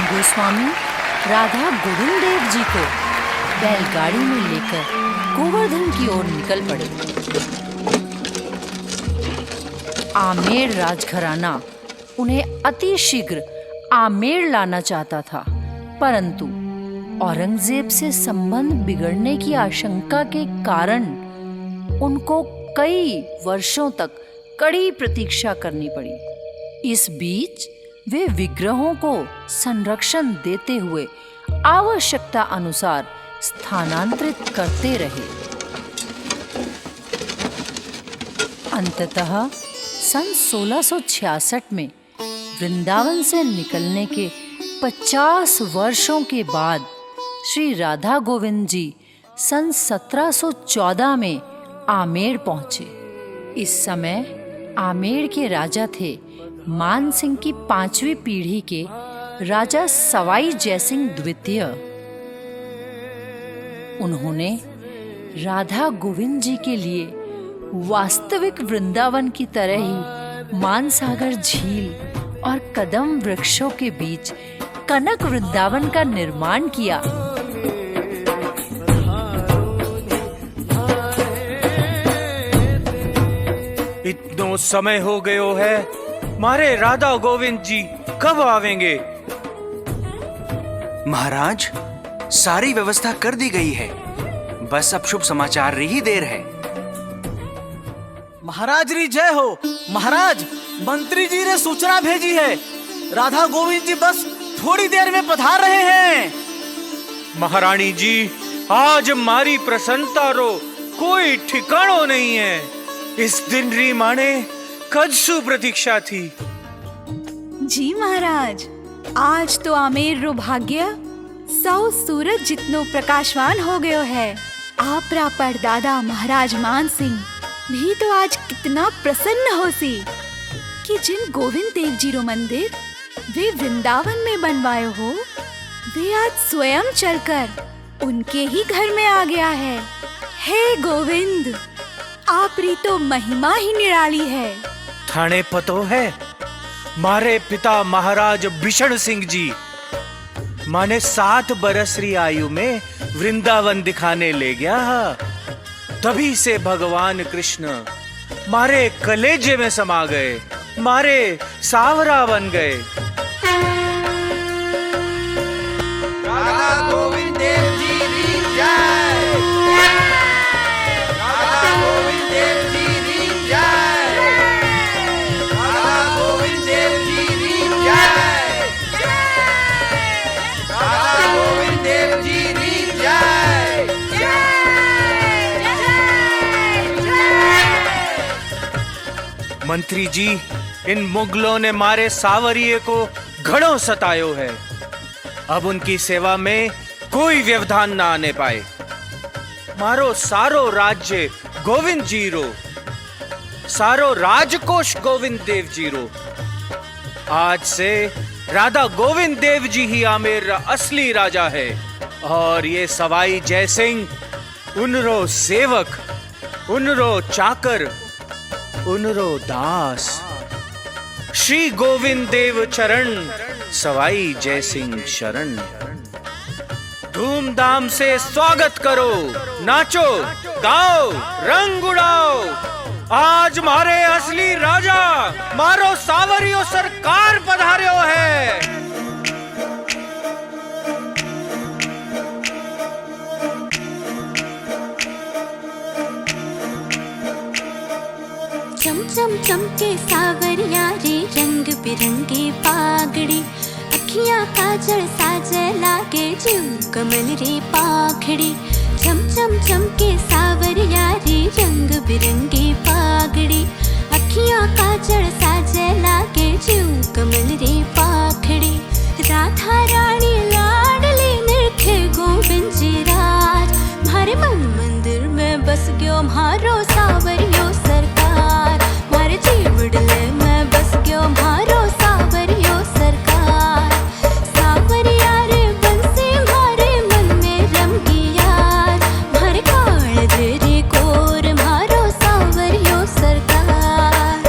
गोस्वामी राधा गोविंद देव जी को बैलगाड़ी में लेकर गोवर्धन की ओर निकल पड़े। आमेर राजघराना उन्हें अति शीघ्र आमेर लाना चाहता था, परंतु औरंगजेब से संबंध बिगड़ने की आशंका के कारण उनको कई वर्षों तक कड़ी प्रतीक्षा करनी पड़ी। इस बीच वे विग्रहों को संरक्षण देते हुए आवश्यकता अनुसार स्थानांतरित करते रहे। अंततः सन 1666 में वृंदावन से निकलने के 50 वर्षों के बाद श्री राधा गोविंद जी सन 1714 में आमेर पहुंचे। इस समय आमेर के राजा थे मान सिंह की 5वीं पीढ़ी के राजा सवाई जयसिंह द्वितीय। उन्होंने राधा गोविंद जी के लिए वास्तविक वृंदावन की तरह ही मानसागर झील और कदम वृक्षों के बीच कनक वृंदावन का निर्माण किया। इतनो समय हो गयो है, मारे राधा गोविंद जी कब आवेंगे? महाराज, सारी व्यवस्था कर दी गई है, बस अब शुभ समाचार ही देर है। महाराज री जय हो। महाराज, मंत्री जी ने सूचना भेजी है, राधा गोविंद जी बस थोड़ी देर में पधार रहे हैं। महारानी जी, आज हमारी प्रसन्नता रो कोई ठिकानो नहीं है। इस दिन री माने कदसु प्रतीक्षा थी। जी महाराज, आज तो आमेर रो भाग्य 100 सूरज जितनो प्रकाशवान हो गयो है। आप रा परदादा महाराज मान सिंह भी तो आज कितना प्रसन्न होसी कि जिन गोविंद देव जी रो मंदिर वे वृंदावन में बनवायो हो, वे आज स्वयं चलकर उनके ही घर में आ गया है। हे गोविंद, आप री तो महिमा ही निराली है। थाने पतो है, मारे पिता महाराज बिशन सिंह जी माने 7 बरस री आयु में वृंदावन दिखाने ले गया। तभी से भगवान कृष्ण मारे कलेजे में समा गए, मारे सावरा बन गए। राधा गोविंद देव जी की जय। राधा गोविंद देव जी की जय। राधा गोविंद देव जी की जय। राधा गोविंद देव जी की जय। मंत्री जी, इन मुगलों ने मारे सावरिये को घड़ों सतायो है। अब उनकी सेवा में कोई व्यवधान ना आने पाए। मारो सारो राज्य गोविंद जी रो, सारो राजकोष गोविंद देव जी रो। आज से राधा गोविंद देव जी ही आमेर असली राजा है, और ये सवाई जयसिंह उनरो सेवक, उनरो चाकर, उनरो दास। श्री गोविंद देव चरण, सवाई जयसिंह शरण। धूमधाम से स्वागत करो, नाचो गाओ, रंग उड़ाओ। आज मारे असली राजा मारो सावरियो सरकार पधार्यो है। चम चम चमके सावरिया रे रंग बिरंगे पागड़ी, अखियां काजल साजे लागे जीव कमल रे पाखड़ी। चम चम चमके सावरिया रे रंग बिरंगे पागड़ी, अखियां काजल साजे लागे जीव कमल रे पाखड़ी। राधा रानी लाडली निरखे गोविंद जी राज, मारे मन मंदिर में बस गयो म्हारो सावरियो सरकार। मारे जीवड़ले में बस गयो म्हारो सावरियो सरकार। सावरिया रे बंसी मारे मन में रम गया, मारे काल रे कोर म्हारो सावरियो सरकार।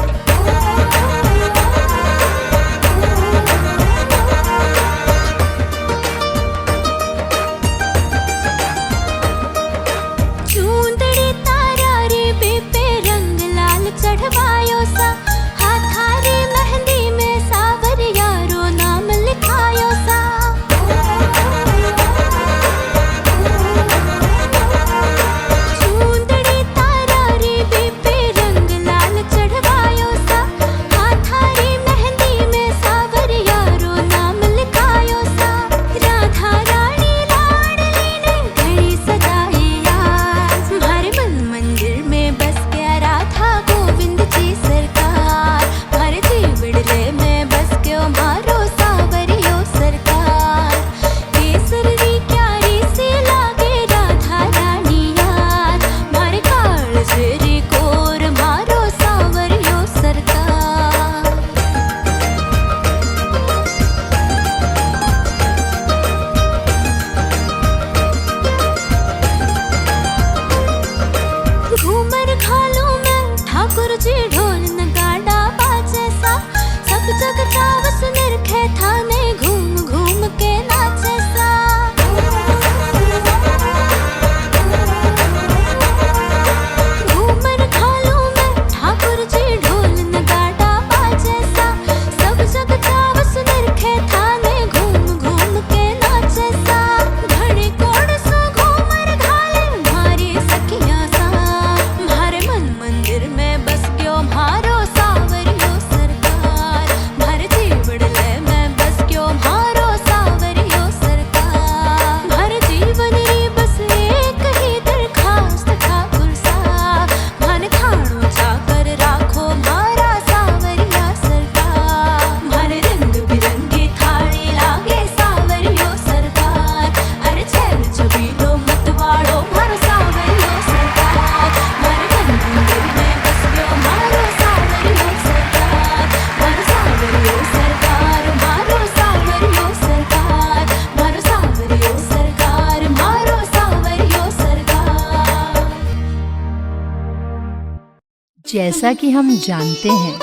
जैसा कि हम जानते हैं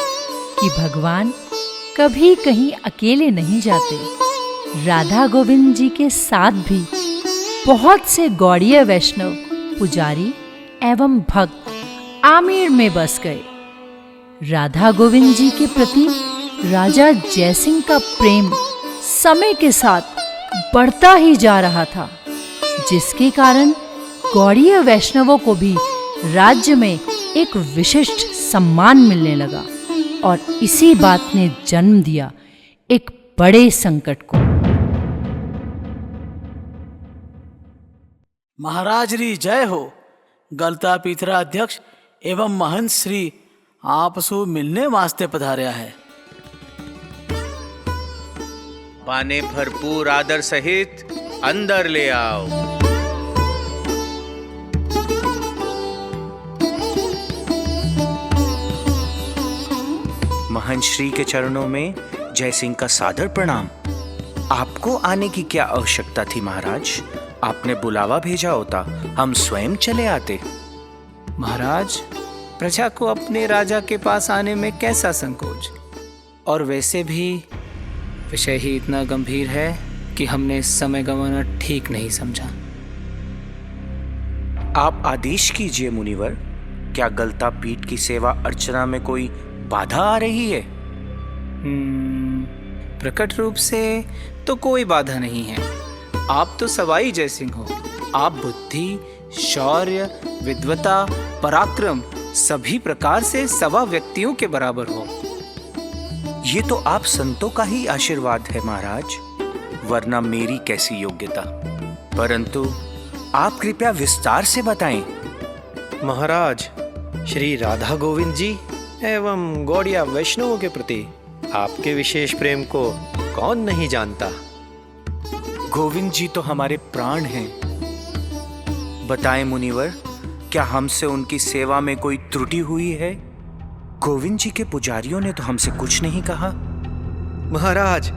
कि भगवान कभी कहीं अकेले नहीं जाते, राधा गोविंद जी के साथ भी बहुत से गौड़ीय वैष्णव पुजारी एवं भक्त आमेर में बस गए। राधा गोविंद जी के प्रति राजा जयसिंह का प्रेम समय के साथ बढ़ता ही जा रहा था, जिसके कारण गौड़ीय वैष्णवों को भी राज्य में एक विशिष्ट सम्मान मिलने लगा और इसी बात ने जन्म दिया एक बड़े संकट को। महाराज री जय हो। गलता पीथरा अध्यक्ष एवं महंत श्री आपसु मिलने वास्ते पधार्या है। पाने भरपूर आदर सहित अंदर ले आओ। महंत श्री के चरणों में जयसिंह का सादर प्रणाम। आपको आने की क्या आवश्यकता थी महाराज? आपने बुलावा भेजा होता, हम स्वयं चले आते। महाराज, प्रजा को अपने राजा के पास आने में कैसा संकोच, और वैसे भी विषय ही इतना गंभीर है कि हमने समय गंवाना ठीक नहीं समझा। आप आदेश कीजिए मुनिवर। क्या गलता पीठ की सेवा अर्चना में कोई बाधा आ रही है? प्रकट रूप से तो कोई बाधा नहीं है। आप तो सवाई जयसिंह हो। आप बुद्धि, शौर्य, विद्वता, पराक्रम सभी प्रकार से सवा व्यक्तियों के बराबर हो। ये तो आप संतों का ही आशीर्वाद है महाराज, वरना मेरी कैसी योग्यता। परंतु आप कृपया विस्तार से बताएं। महाराज, श्री राधा गोविंद जी एवं गौड़िया वैष्णवों के प्रति आपके विशेष प्रेम को कौन नहीं जानता। गोविंद जी तो हमारे प्राण हैं। बताएं मुनिवर, क्या हमसे उनकी सेवा में कोई त्रुटि हुई है? गोविंद जी के पुजारियों ने तो हमसे कुछ नहीं कहा। महाराज,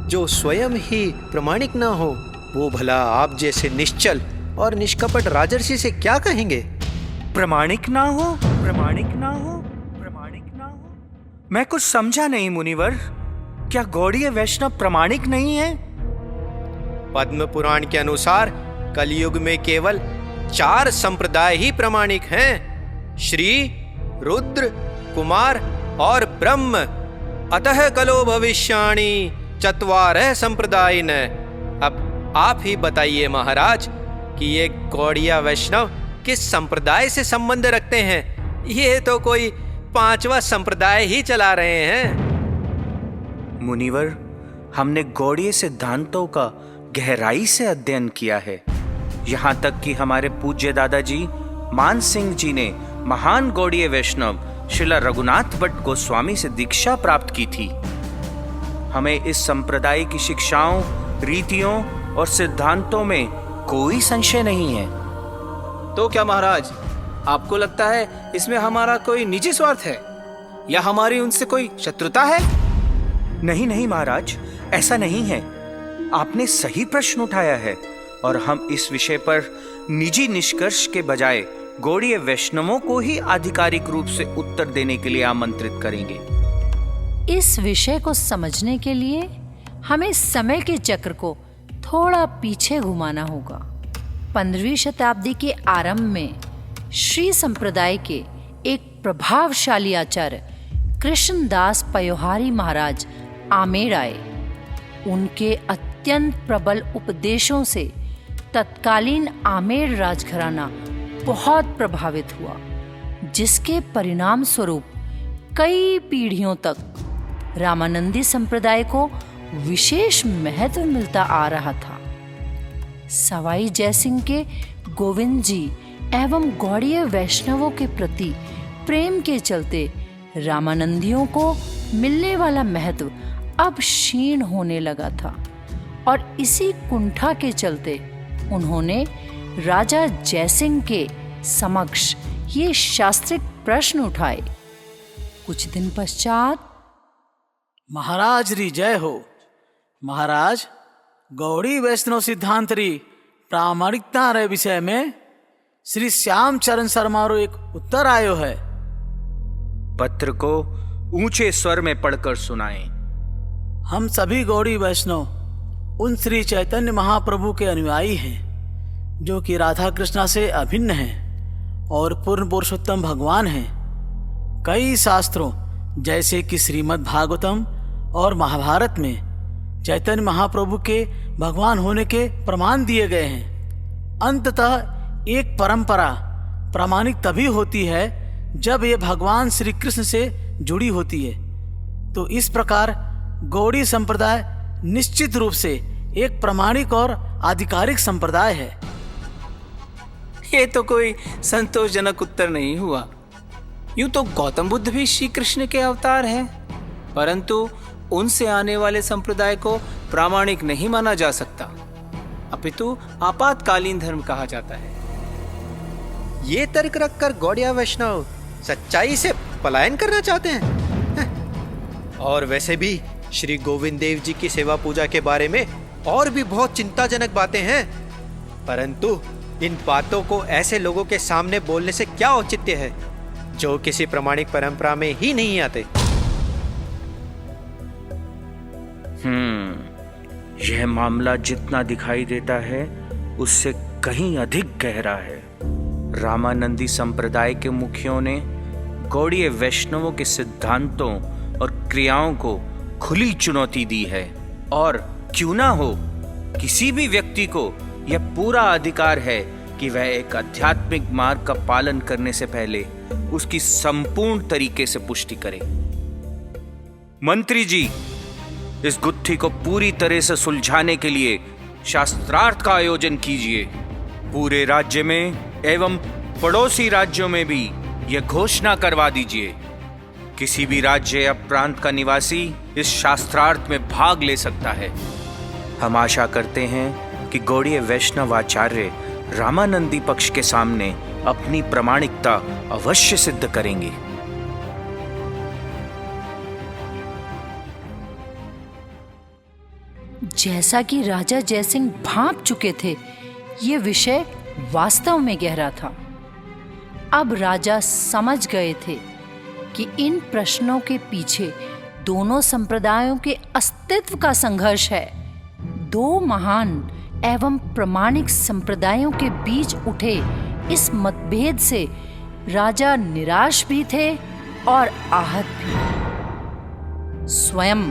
जो स्वयं ही प्रमाणिक ना हो, वो भला आप जैसे निश्चल और निष्कपट राजर्षि से क्या कहेंगे? प्रमाणिक ना हो, प्रमाणिक ना हो, प्रमाणिक ना हो। मैं कुछ समझा नहीं मुनिवर। क्या गौड़ीय वैष्णव प्रमाणिक नहीं है? पद्म पुराण के अनुसार कलयुग में केवल 4 संप्रदाय ही प्रमाणिक हैं, श्री, रुद्र, कुमार और ब्रह्म। अतः कलो भविष्याणि चत्वारः संप्रदायिन। अब आप ही बताइए महाराज कि ये गौड़िया वैष्णव किस संप्रदाय से संबंध रखते हैं? ये तो कोई 5वां संप्रदाय ही चला रहे हैं। मुनिवर, हमने गौड़ीय सिद्धांतों का गहराई से अध्ययन किया है। यहाँ तक कि हमारे पूज्य दादाजी मान सिंह जी ने महान गौड़ीय वैष्णव श्रीला रघुनाथ भट्ट गोस्वामी से दीक्षा प्राप्त की थी। हमें इस संप्रदाय की शिक्षाओं, रीतियों और सिद्धांतों में कोई संशय नहीं है। तो क्या महाराज, आपको लगता है इसमें हमारा कोई निजी स्वार्थ है या हमारी उनसे कोई शत्रुता है? नहीं नहीं महाराज, ऐसा नहीं है। आपने सही प्रश्न उठाया है और हम इस विषय पर निजी निष्कर्ष के बजाय गौड़ीय वैष्णवों को ही आधिकारिक रूप से उत्तर देने के लिए आमंत्रित करेंगे। इस विषय को समझने के लिए हमें समय के चक्र को थोड़ा पीछे घुमाना होगा। 15वीं शताब्दी के आरंभ में श्री संप्रदाय के एक प्रभावशाली आचार्य कृष्णदास पयोहारी महाराज आमेर आए। उनके अत्यंत प्रबल उपदेशों से तत्कालीन आमेर राजघराना बहुत प्रभावित हुआ, जिसके परिणाम स्वरूप कई पीढ़ियों तक रामानंदी संप्रदाय को विशेष महत्व मिलता आ रहा था। सवाई जयसिंह के गोविंद जी एवं गौड़ीय वैष्णवों के प्रति प्रेम के चलते रामानंदियों को मिलने वाला महत्व अब क्षीण होने लगा था और इसी कुंठा के चलते उन्होंने राजा जयसिंह के समक्ष ये शास्त्रिक प्रश्न उठाए। कुछ दिन पश्चात महाराज री जय हो। महाराज, गौड़ी वैष्णव सिद्धांत री प्रामाणिकता रे विषय में श्री श्याम चरण शर्मा रो एक उत्तर आयो है। पत्र को ऊंचे स्वर में पढ़कर सुनाएं। हम सभी गौड़ी वैष्णव उन श्री चैतन्य महाप्रभु के अनुयायी हैं जो कि राधा कृष्णा से अभिन्न हैं और पूर्ण पुरुषोत्तम भगवान हैं। कई शास्त्रों जैसे कि श्रीमद् भागवतम और महाभारत में चैतन्य महाप्रभु के भगवान होने के प्रमाण दिए गए हैं। अंततः एक परंपरा प्रामाणिक तभी होती है जब ये भगवान श्री कृष्ण से जुड़ी होती है। तो इस प्रकार गौड़ी संप्रदाय निश्चित रूप से एक प्रामाणिक और आधिकारिक संप्रदाय है। ये तो कोई संतोषजनक उत्तर नहीं हुआ। यूं तो गौतम बुद्ध भी श्री कृष्ण के अवतार हैं, परंतु उनसे आने वाले संप्रदाय को प्रामाणिक नहीं माना जा सकता, अपितु आपातकालीन धर्म कहा जाता है। ये तर्क रखकर गौड़िया वैष्णव सच्चाई से पलायन करना चाहते हैं। और वैसे भी श्री गोविंद देव जी की सेवा पूजा के बारे में और भी बहुत चिंताजनक बातें हैं, परंतु इन बातों को ऐसे लोगों के सामने बोलने से क्या औचित्य है जो किसी प्रामाणिक परंपरा में ही नहीं आते। यह मामला जितना दिखाई देता है उससे कहीं अधिक गहरा है। रामानंदी संप्रदाय के मुखियों ने गौड़ीय वैष्णवों के सिद्धांतों और क्रियाओं को खुली चुनौती दी है, और क्यों ना हो, किसी भी व्यक्ति को यह पूरा अधिकार है कि वह एक आध्यात्मिक मार्ग का पालन करने से पहले उसकी संपूर्ण तरीके से पुष्टि करे। मंत्री जी, इस गुत्थी को पूरी तरह से सुलझाने के लिए शास्त्रार्थ का आयोजन कीजिए। पूरे राज्य में एवं पड़ोसी राज्यों में भी यह घोषणा करवा दीजिए। किसी भी राज्य या प्रांत का निवासी इस शास्त्रार्थ में भाग ले सकता है। हम आशा करते हैं कि गौड़ीय वैष्णव आचार्य रामानंदी पक्ष के सामने अपनी प्रामाणिकता अवश्य सिद्ध करेंगे। जैसा कि राजा जयसिंह भांप चुके थे, ये विषय वास्तव में गहरा था। अब राजा समझ गए थे कि इन प्रश्नों के पीछे दोनों संप्रदायों के अस्तित्व का संघर्ष है। दो महान एवं प्रामाणिक संप्रदायों के बीच उठे इस मतभेद से राजा निराश भी थे और आहत भी। स्वयं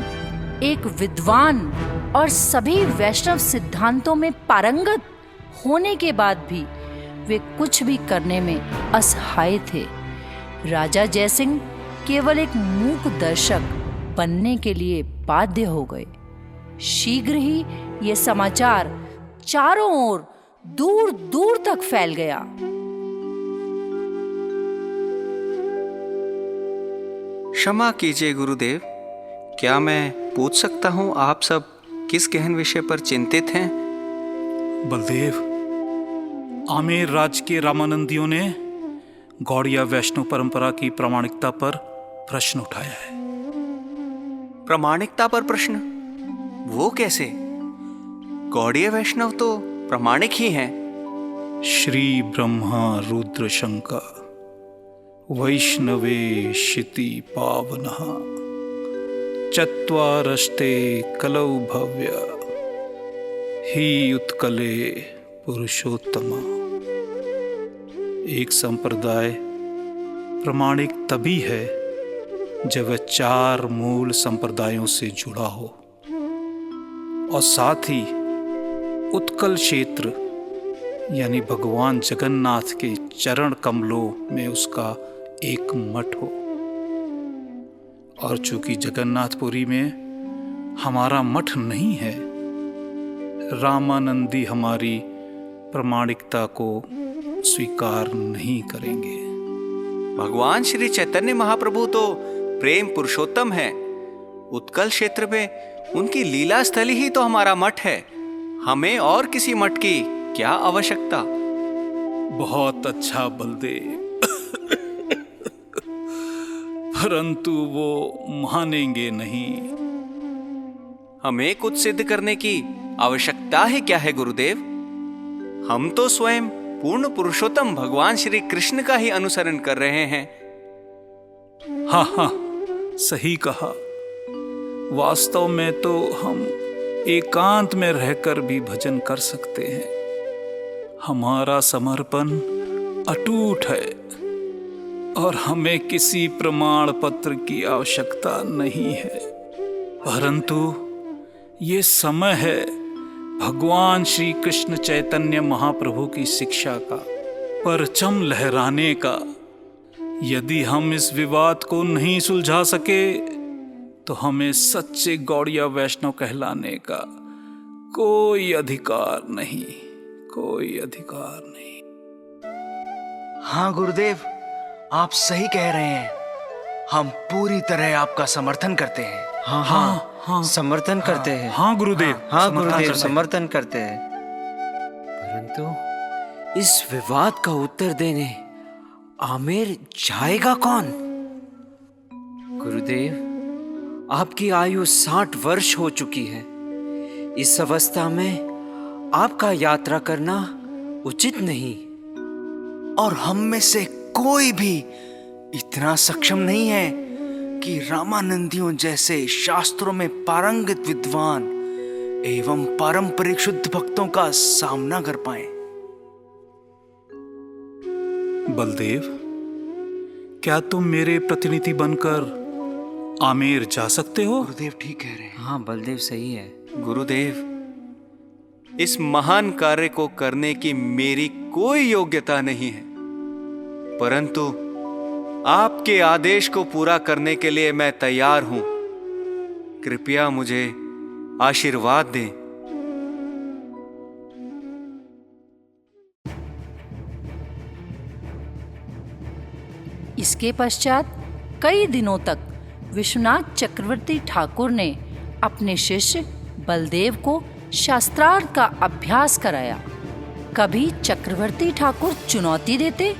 एक विद्वान और सभी वैष्णव सिद्धांतों में पारंगत होने के बाद भी वे कुछ भी करने में असहाय थे। राजा जयसिंह केवल एक मूक दर्शक बनने के लिए बाध्य हो गए। शीघ्र ही ये समाचार चारों ओर दूर दूर तक फैल गया। क्षमा कीजिए गुरुदेव, क्या मैं पूछ सकता हूँ आप सब किस गहन विषय पर चिंतित हैं? बलदेव, आमेर राज्य के रामानंदियों ने गौड़िया वैष्णव परंपरा की प्रामाणिकता पर प्रश्न उठाया है। प्रामाणिकता पर प्रश्न? वो कैसे? गौड़ीय वैष्णव तो प्रामाणिक ही हैं। श्री ब्रह्मा रुद्र शंकर वैष्णवे शिति पावनः चत्वारस्ते कलौ भव्य ही उत्कले पुरुषोत्तमा। एक संप्रदाय प्रामाणिक तभी है जब वह चार मूल संप्रदायों से जुड़ा हो और साथ ही उत्कल क्षेत्र यानी भगवान जगन्नाथ के चरण कमलों में उसका एक मठ हो। और चूंकि जगन्नाथपुरी में हमारा मठ नहीं है, रामानंदी हमारी प्रामाणिकता को स्वीकार नहीं करेंगे। भगवान श्री चैतन्य महाप्रभु तो प्रेम पुरुषोत्तम है। उत्कल क्षेत्र में उनकी लीला स्थली ही तो हमारा मठ है। हमें और किसी मठ की क्या आवश्यकता? बहुत अच्छा बलदेव, परंतु वो मानेंगे नहीं। हमें कुछ सिद्ध करने की आवश्यकता है क्या है गुरुदेव? हम तो स्वयं पूर्ण पुरुषोत्तम भगवान श्री कृष्ण का ही अनुसरण कर रहे हैं। हाँ हाँ, सही कहा। वास्तव में तो हम एकांत में रहकर भी भजन कर सकते हैं। हमारा समर्पण अटूट है और हमें किसी प्रमाण पत्र की आवश्यकता नहीं है, परंतु ये समय है भगवान श्री कृष्ण चैतन्य महाप्रभु की शिक्षा का परचम लहराने का। यदि हम इस विवाद को नहीं सुलझा सके तो हमें सच्चे गौड़िया वैष्णव कहलाने का कोई अधिकार नहीं, कोई अधिकार नहीं। हाँ गुरुदेव, आप सही कह रहे हैं। हम पूरी तरह आपका समर्थन करते हैं। हाँ हाँ, हाँ समर्थन करते हैं। हाँ गुरुदेव, हाँ गुरुदेव, समर्थन करते हैं। परंतु इस विवाद का उत्तर देने आमेर जाएगा कौन? गुरुदेव, आपकी आयु 60 वर्ष हो चुकी है। इस अवस्था में आपका यात्रा करना उचित नहीं, और हम में से कोई भी इतना सक्षम नहीं है कि रामानंदियों जैसे शास्त्रों में पारंगत विद्वान एवं पारंपरिक शुद्ध भक्तों का सामना कर पाए। बलदेव, क्या तुम मेरे प्रतिनिधि बनकर आमेर जा सकते हो? गुरुदेव ठीक कह रहे हैं। हाँ बलदेव सही है। गुरुदेव, इस महान कार्य को करने की मेरी कोई योग्यता नहीं है, परंतु आपके आदेश को पूरा करने के लिए मैं तैयार हूं। कृपया मुझे आशीर्वाद दें। इसके पश्चात कई दिनों तक विश्वनाथ चक्रवर्ती ठाकुर ने अपने शिष्य बलदेव को शास्त्रार्थ का अभ्यास कराया। कभी चक्रवर्ती ठाकुर चुनौती देते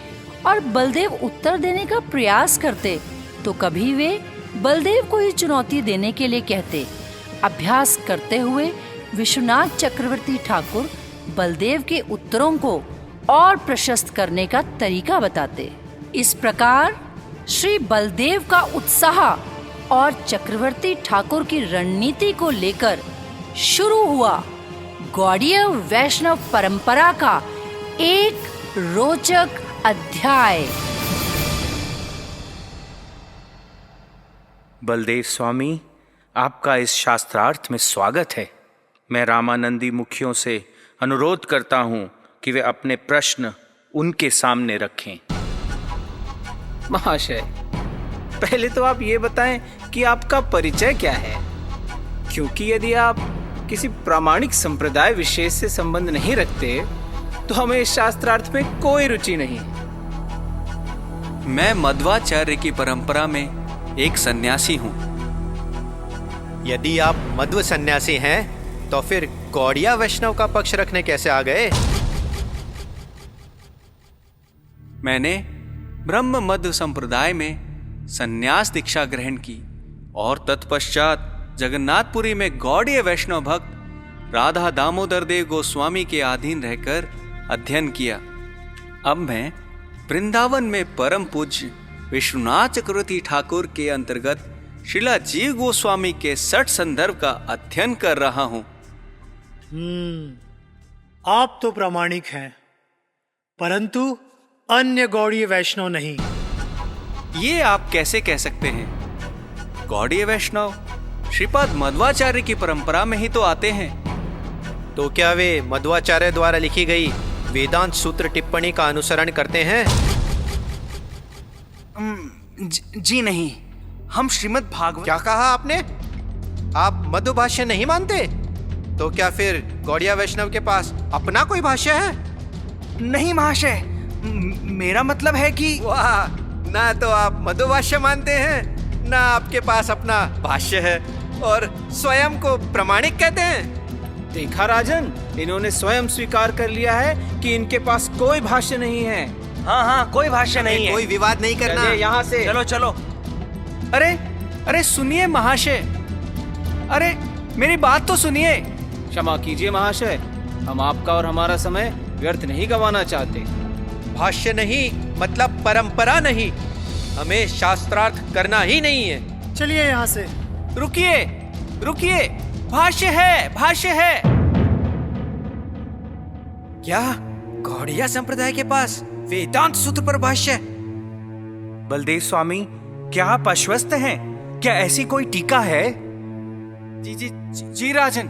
और बलदेव उत्तर देने का प्रयास करते, तो कभी वे बलदेव को ही चुनौती देने के लिए कहते। अभ्यास करते हुए विश्वनाथ चक्रवर्ती ठाकुर बलदेव के उत्तरों को और प्रशस्त करने का तरीका बताते। इस प्रकार श्री बलदेव का उत्साह और चक्रवर्ती ठाकुर की रणनीति को लेकर शुरू हुआ गौड़ीय वैष्णव परंपरा का एक रोचक अध्याय। बलदेव स्वामी, आपका इस शास्त्रार्थ में स्वागत है। मैं रामानंदी मुखियों से अनुरोध करता हूं कि वे अपने प्रश्न उनके सामने रखें। महाशय, पहले तो आप ये बताएं कि आपका परिचय क्या है, क्योंकि यदि आप किसी प्रामाणिक संप्रदाय विशेष से संबंध नहीं रखते तो हमें इस शास्त्रार्थ में कोई रुचि नहीं। मैं मध्वाचार्य की परंपरा में एक सन्यासी हूं। यदि आप मध्व सन्यासी हैं तो फिर गौड़िया वैष्णव का पक्ष रखने कैसे आ गए? मैंने ब्रह्म मध्व संप्रदाय में सन्यास दीक्षा ग्रहण की और तत्पश्चात जगन्नाथपुरी में गौड़ीय वैष्णव भक्त राधा दामोदर देव गोस्वामी के अधीन रहकर अध्ययन किया। अब मैं वृंदावन में परम पूज्य विश्वनाथ चक्रवर्ती ठाकुर के अंतर्गत श्रीला जीव गोस्वामी के 60 संदर्भ का अध्ययन कर रहा हूं। आप तो प्रामाणिक हैं, परंतु अन्य गौड़ीय वैष्णव नहीं। ये आप कैसे कह सकते हैं? गौड़ीय वैष्णव श्रीपाद मध्वाचार्य की परंपरा में ही तो आते हैं। तो क्या वे मध्वाचार्य द्वारा लिखी गई वेदांत सूत्र टिप्पणी का अनुसरण करते हैं? जी नहीं, हम श्रीमद् भागवत। क्या कहा आपने? आप मध्व भाष्य नहीं मानते? तो क्या फिर गौड़िया वैष्णव के पास अपना कोई भाष्य है? नहीं महाशय, मेरा मतलब है कि वाह, ना तो आप मध्व भाष्य मानते हैं, ना आपके पास अपना भाष्य है, और स्वयं को प्रामाणिक कहते हैं। देखा राजन, इन्होंने स्वयं स्वीकार कर लिया है कि इनके पास कोई भाष्य नहीं है। हाँ हाँ, कोई भाष्य नहीं है। कोई विवाद नहीं करना। यहाँ से चलो चलो। अरे अरे सुनिए महाशय, अरे मेरी बात तो सुनिए। क्षमा कीजिए महाशय, हम आपका और हमारा समय व्यर्थ नहीं गंवाना चाहते। भाष्य नहीं मतलब परंपरा नहीं। हमें शास्त्रार्थ करना ही नहीं है। चलिए यहाँ से। रुकिए रुकिए, भाष्य है, भाष्य है। क्या गौड़िया संप्रदाय के पास वेदांत सूत्र पर भाष्य है? बलदेव स्वामी, क्या आप आश्वस्त हैं? क्या ऐसी कोई टीका है? जी जी जी राजन,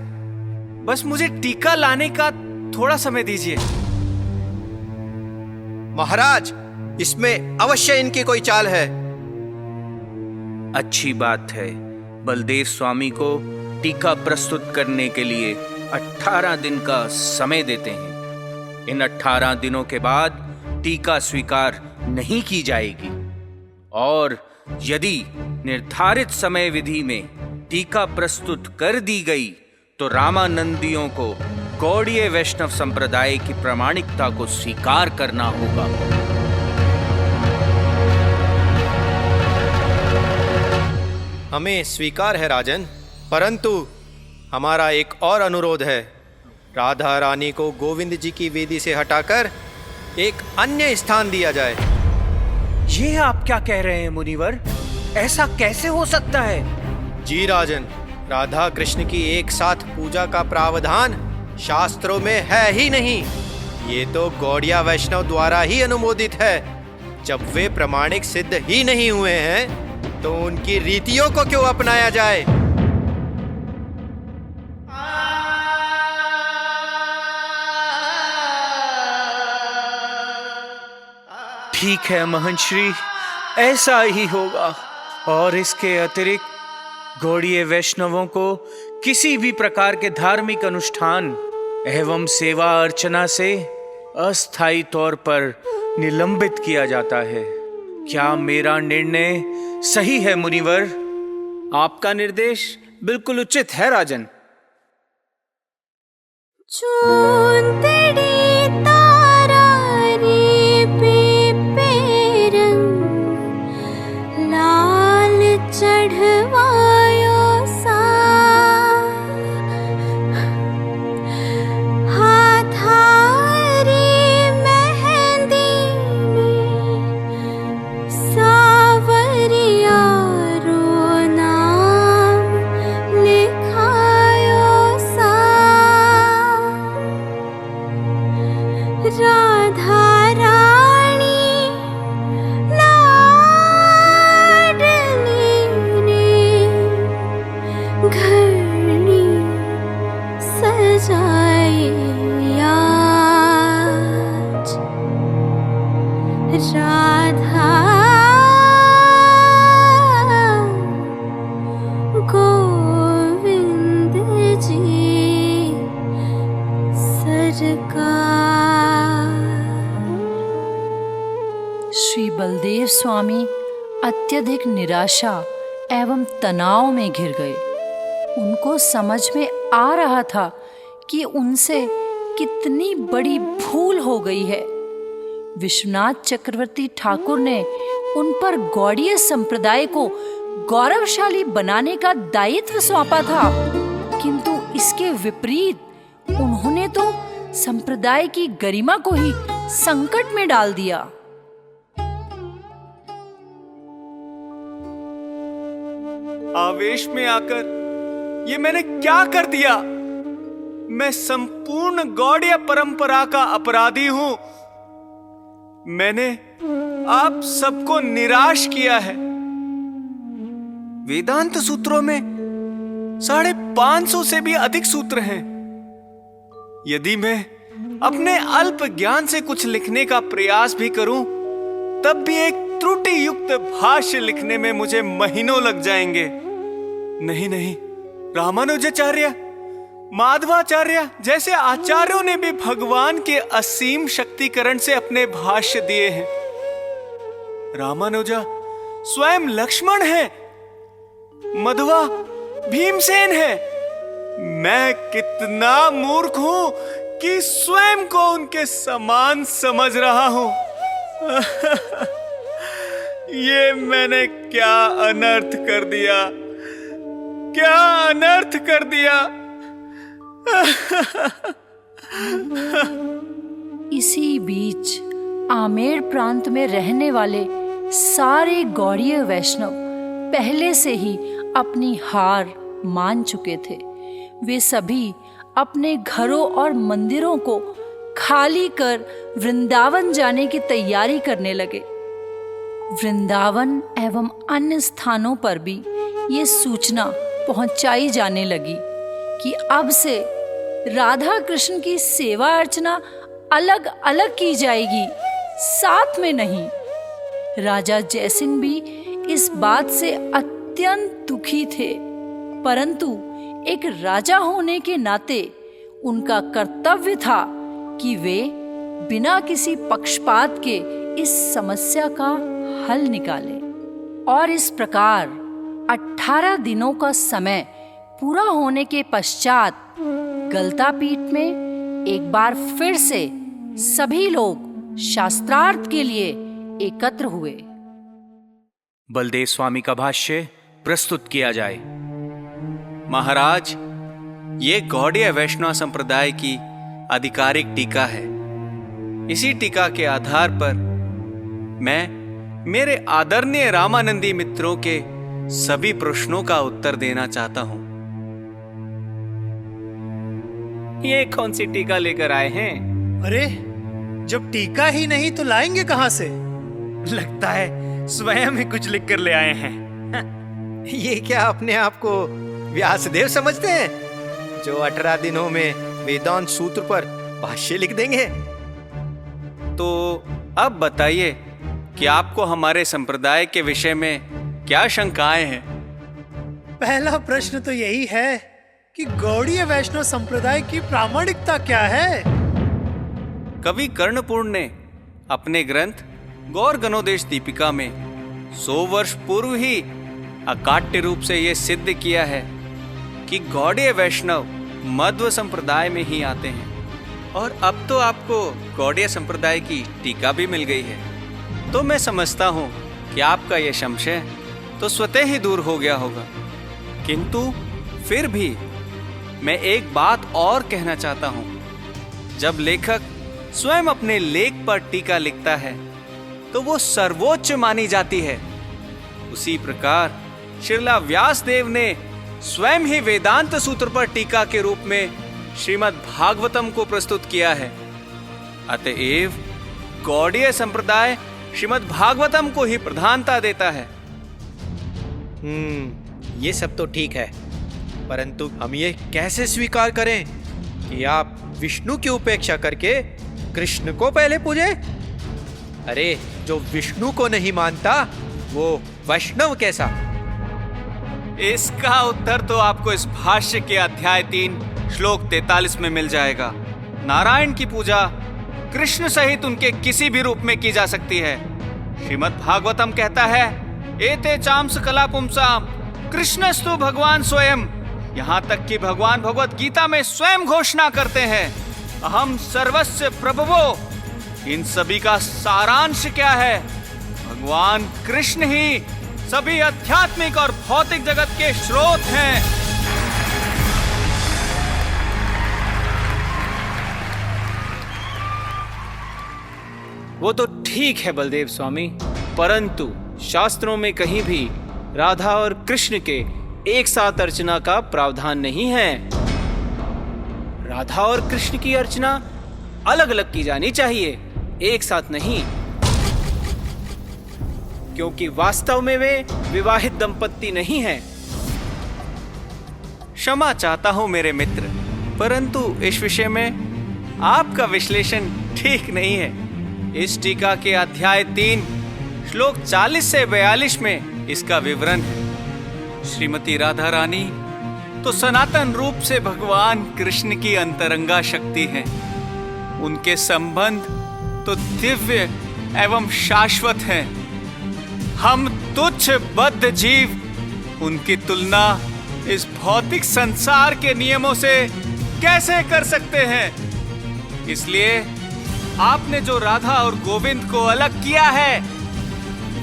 बस मुझे टीका लाने का थोड़ा समय दीजिए। महाराज, इसमें अवश्य इनकी कोई चाल है। अच्छी बात है। बलदेव स्वामी को टीका प्रस्तुत करने के लिए 18 दिन का समय देते हैं। इन 18 दिनों के बाद टीका स्वीकार नहीं की जाएगी और यदि निर्धारित समय विधि में टीका प्रस्तुत कर दी गई तो रामानंदियों को गौड़ीय वैष्णव संप्रदाय की प्रामाणिकता को स्वीकार करना होगा। हमें स्वीकार है राजन, परंतु हमारा एक और अनुरोध है। राधा रानी को गोविंद जी की वेदी से हटाकर एक अन्य स्थान दिया जाए। ये आप क्या कह रहे हैं मुनिवर? ऐसा कैसे हो सकता है? जी राजन, राधा कृष्ण की एक साथ पूजा का प्रावधान शास्त्रों में है ही नहीं। ये तो गौड़िया वैष्णव द्वारा ही अनुमोदित है। जब वे प्रामाणिक सिद्ध ही नहीं हुए हैं तो उनकी रीतियों को क्यों अपनाया जाए? ठीक है महंश्री, ऐसा ही होगा। और इसके अतिरिक्त गौड़ीय वैष्णवों को किसी भी प्रकार के धार्मिक अनुष्ठान एवं सेवा अर्चना से अस्थायी तौर पर निलंबित किया जाता है। क्या मेरा निर्णय सही है मुनिवर? आपका निर्देश बिल्कुल उचित है राजन। चढ़वायो सा हाथारी मेहंदी में सावरिया रो नाम लिखायो सा। राधा घड़ी सजाए आज राधा गोविंद जी सरकार। श्री बलदेव स्वामी अत्यधिक निराशा एवं तनाव में घिर गए। उनको समझ में आ रहा था कि उनसे कितनी बड़ी भूल हो गई है। विश्वनाथ चक्रवर्ती ठाकुर ने उन पर गौड़ीय संप्रदाय को गौरवशाली बनाने का दायित्व सौंपा था, किंतु इसके विपरीत उन्होंने तो संप्रदाय की गरिमा को ही संकट में डाल दिया। आवेश में आकर ये मैंने क्या कर दिया? मैं संपूर्ण गौड़ीय परंपरा का अपराधी हूं। मैंने आप सबको निराश किया है। वेदांत सूत्रों में 550 से भी अधिक सूत्र हैं। यदि मैं अपने अल्प ज्ञान से कुछ लिखने का प्रयास भी करूं, तब भी एक त्रुटि युक्त भाष्य लिखने में मुझे महीनों लग जाएंगे। नहीं नहीं, रामानुजाचार्य, माधवाचार्य जैसे आचार्यों ने भी भगवान के असीम शक्तिकरण से अपने भाष्य दिए हैं। रामानुजा स्वयं लक्ष्मण है, मध्वा भीमसेन है। मैं कितना मूर्ख हूं कि स्वयं को उनके समान समझ रहा हूं। ये मैंने क्या अनर्थ कर दिया, क्या अनर्थ कर दिया। इसी बीच आमेर प्रांत में रहने वाले सारे गौड़ीय वैष्णव पहले से ही अपनी हार मान चुके थे। वे सभी अपने घरों और मंदिरों को खाली कर वृंदावन जाने की तैयारी करने लगे। वृंदावन एवं अन्य स्थानों पर भी ये सूचना पहुंचाई जाने लगी कि अब से राधा कृष्ण की सेवा अर्चना अलग अलग की जाएगी, साथ में नहीं। राजा जयसिंह भी इस बात से अत्यंत दुखी थे, परंतु एक राजा होने के नाते उनका कर्तव्य था कि वे बिना किसी पक्षपात के इस समस्या का हल निकालें। और इस प्रकार 18 दिनों का समय पूरा होने के पश्चात गलता पीठ में एक बार फिर से सभी लोग शास्त्रार्थ के लिए एकत्र हुए। बलदेव स्वामी का भाष्य प्रस्तुत किया जाए। महाराज, ये गौड़ीय वैष्णव संप्रदाय की आधिकारिक टीका है। इसी टीका के आधार पर मैं मेरे आदरणीय रामानंदी मित्रों के सभी प्रश्नों का उत्तर देना चाहता हूं। ये कौन सी टीका लेकर आए हैं? अरे, जब टीका ही नहीं तो लाएंगे कहां से? लगता है स्वयं ही कुछ लिख कर ले आए हैं। ये क्या अपने आप को व्यासदेव समझते हैं, जो 18 दिनों में वेदांत सूत्र पर भाष्य लिख देंगे? तो अब बताइए कि आपको हमारे संप्रदाय के विषय में क्या शंकाएं हैं? पहला प्रश्न तो यही है कि गौड़ीय वैष्णव संप्रदाय की प्रामाणिकता क्या है? कवि कर्णपूर्ण ने अपने ग्रंथ गौर गणोदेश दीपिका में 100 वर्ष पूर्व ही अकाट्य रूप से यह सिद्ध किया है कि गौड़ीय वैष्णव मध्व संप्रदाय में ही आते हैं। और अब तो आपको गौड़ीय संप्रदाय की टीका भी मिल गई है, तो मैं समझता हूं कि आपका यह संशय तो स्वतः ही दूर हो गया होगा। किंतु फिर भी मैं एक बात और कहना चाहता हूं। जब लेखक स्वयं अपने लेख पर टीका लिखता है तो वो सर्वोच्च मानी जाती है। उसी प्रकार श्रीला व्यासदेव ने स्वयं ही वेदांत सूत्र पर टीका के रूप में श्रीमद् भागवतम को प्रस्तुत किया है। अतएव गौड़ीय संप्रदाय श्रीमद् भागवतम को ही प्रधानता देता है। ये सब तो ठीक है, परंतु हम ये कैसे स्वीकार करें कि आप विष्णु की उपेक्षा करके कृष्ण को पहले पूजे? अरे, जो विष्णु को नहीं मानता वो वैष्णव कैसा? इसका उत्तर तो आपको इस भाष्य के अध्याय 3 श्लोक 43 में मिल जाएगा। नारायण की पूजा कृष्ण सहित उनके किसी भी रूप में की जा सकती है। श्रीमद् भागवतम कहता है, एते चांस कला पुंसाम कृष्णस्तु भगवान स्वयं। यहाँ तक कि भगवान भगवत गीता में स्वयं घोषणा करते हैं, अहम सर्वस्य प्रभवो। इन सभी का सारांश क्या है? भगवान कृष्ण ही सभी आध्यात्मिक और भौतिक जगत के स्रोत हैं। वो तो ठीक है बलदेव स्वामी, परंतु शास्त्रों में कहीं भी राधा और कृष्ण के एक साथ अर्चना का प्रावधान नहीं है। राधा और कृष्ण की अर्चना अलग अलग की जानी चाहिए, एक साथ नहीं, क्योंकि वास्तव में वे विवाहित दंपत्ति नहीं हैं। क्षमा चाहता हूं मेरे मित्र, परंतु इस विषय में आपका विश्लेषण ठीक नहीं है। इस टीका के अध्याय 3 श्लोक 40 से 42 में इसका विवरण है। श्रीमती राधा रानी तो सनातन रूप से भगवान कृष्ण की अंतरंगा शक्ति है। उनके संबंध तो दिव्य एवं शाश्वत हैं। हम तुच्छ बद्ध जीव उनकी तुलना इस भौतिक संसार के नियमों से कैसे कर सकते हैं? इसलिए आपने जो राधा और गोविंद को अलग किया है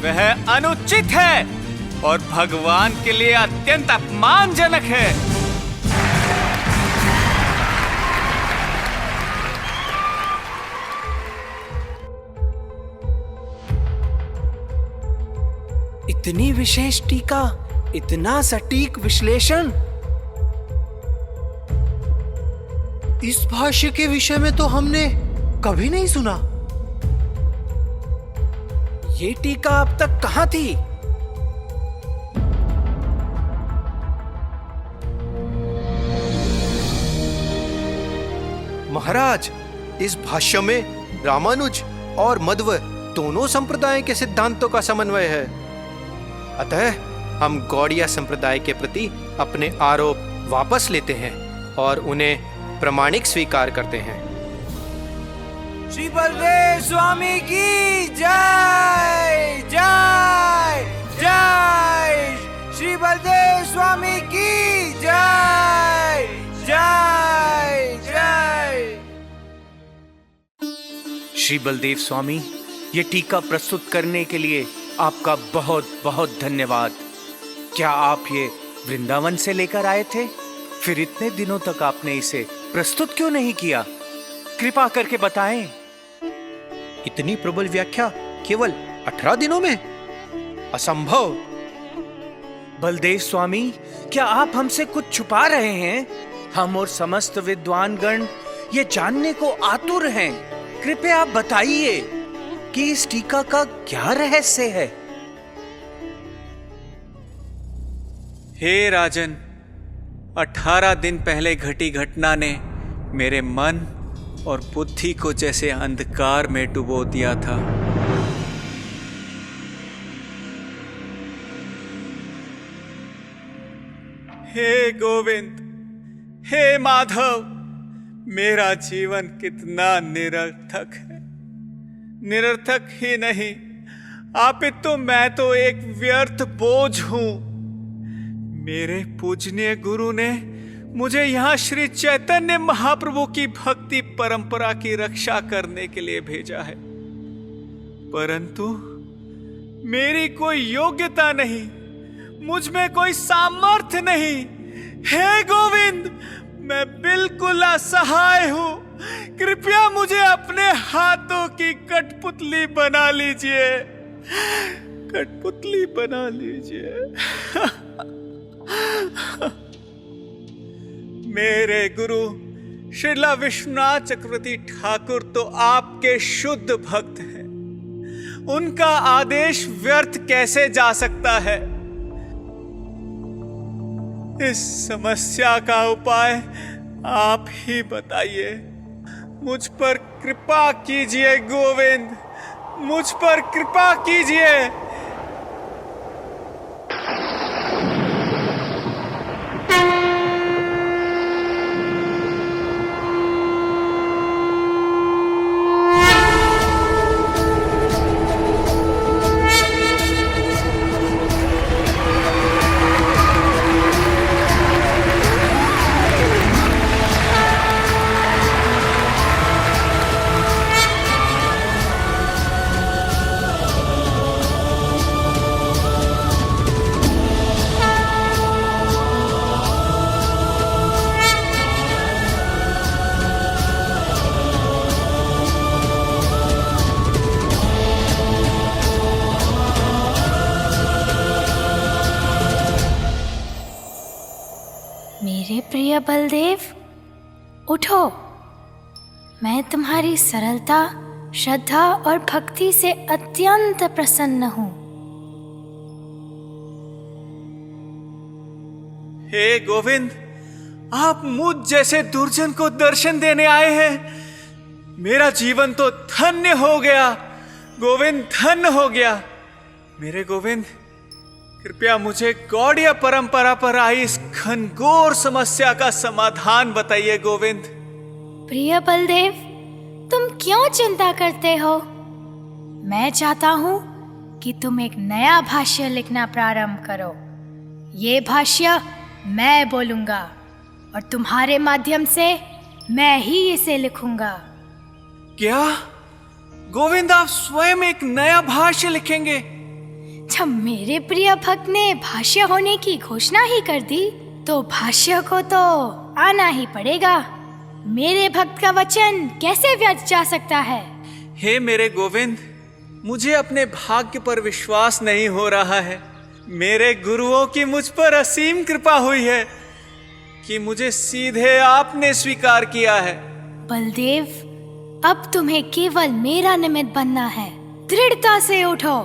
वह अनुचित है और भगवान के लिए अत्यंत अपमानजनक है। इतनी विशेष टीका, इतना सटीक विश्लेषण। इस भाष्य के विषय में तो हमने कभी नहीं सुना। ये टीका अब तक कहां थी? महाराज, इस भाष्य में रामानुज और मध्व दोनों संप्रदाय के सिद्धांतों का समन्वय है। अतः हम गौड़िया संप्रदाय के प्रति अपने आरोप वापस लेते हैं और उन्हें प्रामाणिक स्वीकार करते हैं। श्री बलदेव स्वामी की जय जय जय। श्री बलदेव स्वामी की जय जय जय। श्री बलदेव स्वामी, ये टीका प्रस्तुत करने के लिए आपका बहुत बहुत धन्यवाद। क्या आप ये वृंदावन से लेकर आए थे? फिर इतने दिनों तक आपने इसे प्रस्तुत क्यों नहीं किया? कृपा करके बताएं। इतनी प्रबल व्याख्या केवल 18 दिनों में? असंभव। बलदेव स्वामी, क्या आप हमसे कुछ छुपा रहे हैं? हम और समस्त विद्वानगण ये जानने को आतुर हैं। कृपया आप बताइए कि इस टीका का क्या रहस्य है? हे राजन, 18 दिन पहले घटी घटना ने मेरे मन और बुद्धि को जैसे अंधकार में डुबो दिया था। हे गोविंद, हे माधव, मेरा जीवन कितना निरर्थक है। निरर्थक ही नहीं, अपितु मैं तो एक व्यर्थ बोझ हूं। मेरे पूजनीय गुरु ने मुझे यहाँ श्री चैतन्य महाप्रभु की भक्ति परंपरा की रक्षा करने के लिए भेजा है, परंतु मेरी कोई योग्यता नहीं, मुझ में कोई सामर्थ्य नहीं। हे गोविंद, मैं बिल्कुल असहाय हूं। कृपया मुझे अपने हाथों की कठपुतली बना लीजिए, कठपुतली बना लीजिए। मेरे गुरु श्रीला विश्वनाथ चक्रवर्ती ठाकुर तो आपके शुद्ध भक्त हैं। उनका आदेश व्यर्थ कैसे जा सकता है? इस समस्या का उपाय आप ही बताइए। मुझ पर कृपा कीजिए गोविंद, मुझ पर कृपा कीजिए। मेरे प्रिय बलदेव, उठो। मैं तुम्हारी सरलता, श्रद्धा और भक्ति से अत्यंत प्रसन्न हूं। हे गोविंद, आप मुझ जैसे दुर्जन को दर्शन देने आए हैं। मेरा जीवन तो धन्य हो गया। गोविंद, धन्य हो गया। मेरे गोविंद, कृपया मुझे गौड़ीय परंपरा पर आई इस घनघोर समस्या का समाधान बताइए गोविंद। प्रिय बलदेव, तुम क्यों चिंता करते हो? मैं चाहता हूं कि तुम एक नया भाष्य लिखना प्रारंभ करो। ये भाष्य मैं बोलूंगा और तुम्हारे माध्यम से मैं ही इसे लिखूंगा। क्या गोविंद, आप स्वयं एक नया भाष्य लिखेंगे? जब मेरे प्रिय भक्त ने भाष्य होने की घोषणा ही कर दी तो भाष्य को तो आना ही पड़ेगा। मेरे भक्त का वचन कैसे व्यर्थ जा सकता है? हे मेरे गोविंद, मुझे अपने भाग्य पर विश्वास नहीं हो रहा है। मेरे गुरुओं की मुझ पर असीम कृपा हुई है कि मुझे सीधे आपने स्वीकार किया है। बलदेव, अब तुम्हें केवल मेरा निमित्त बनना है। दृढ़ता से उठो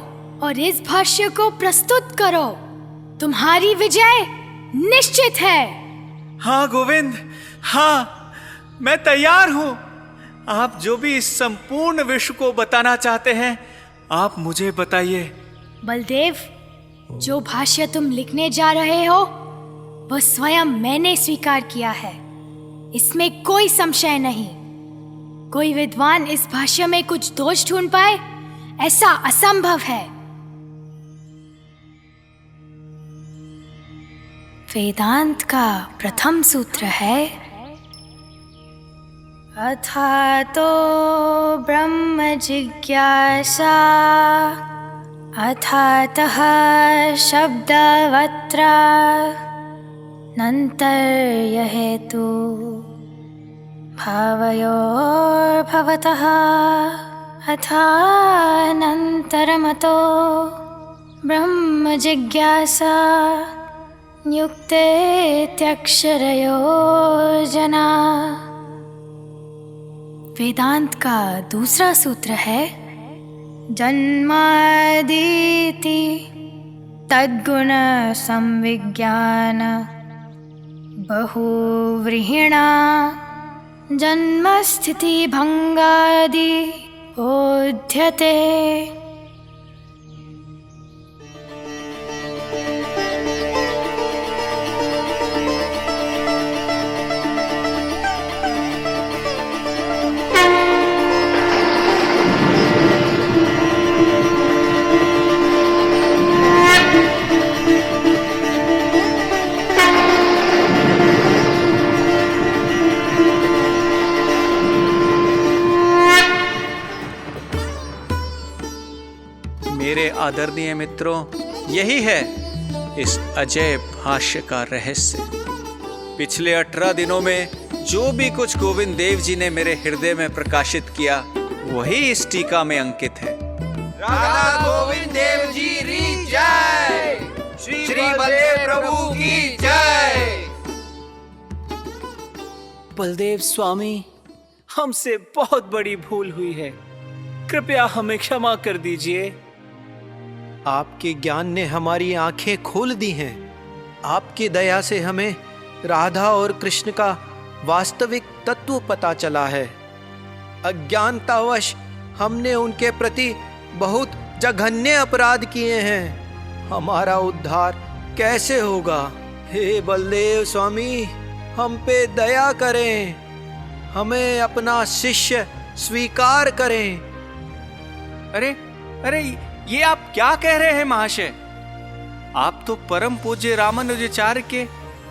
और इस भाष्य को प्रस्तुत करो। तुम्हारी विजय निश्चित है। हाँ गोविंद, हाँ, मैं तैयार हूँ। आप जो भी इस संपूर्ण विश्व को बताना चाहते हैं, आप मुझे बताइए। बलदेव, जो भाष्य तुम लिखने जा रहे हो वह स्वयं मैंने स्वीकार किया है, इसमें कोई संशय नहीं। कोई विद्वान इस भाष्य में कुछ दोष ढूंढ पाए, ऐसा असंभव है। वेदांत का प्रथम सूत्र है, अथातो ब्रह्म जिज्ञासा अथातः शब्दवत्र नन्तर्य हेतु भावयोर्भवतः अथानन्तरमतो ब्रह्म जिज्ञासा युक्तेत्यक्षरयो जना। वेदांत का दूसरा सूत्र है, जन्मादीति तद्गुण संविज्ञान बहुव्रीहिणा जन्मस्थिति भंगादि बोध्यते। मेरे आदरणीय मित्रों, यही है इस अजय भाष्य का रहस्य। पिछले 18 दिनों में जो भी कुछ गोविंद देव जी ने मेरे हृदय में प्रकाशित किया, वही इस टीका में अंकित है। राधा गोविंद देव जी री जय, श्री बलदेव प्रभु की जय। बलदेव स्वामी, हमसे बहुत बड़ी भूल हुई है, कृपया हमें क्षमा कर दीजिए। आपके ज्ञान ने हमारी आंखें खोल दी हैं। आपकी दया से हमें राधा और कृष्ण का वास्तविक तत्व पता चला है। अज्ञानतावश हमने उनके प्रति बहुत जघन्य अपराध किए हैं। हमारा उद्धार कैसे होगा? हे बलदेव स्वामी, हम पे दया करें, हमें अपना शिष्य स्वीकार करें। अरे अरे, ये आप क्या कह रहे हैं महाशय? आप तो परम पूज्य रामानुजाचार्य के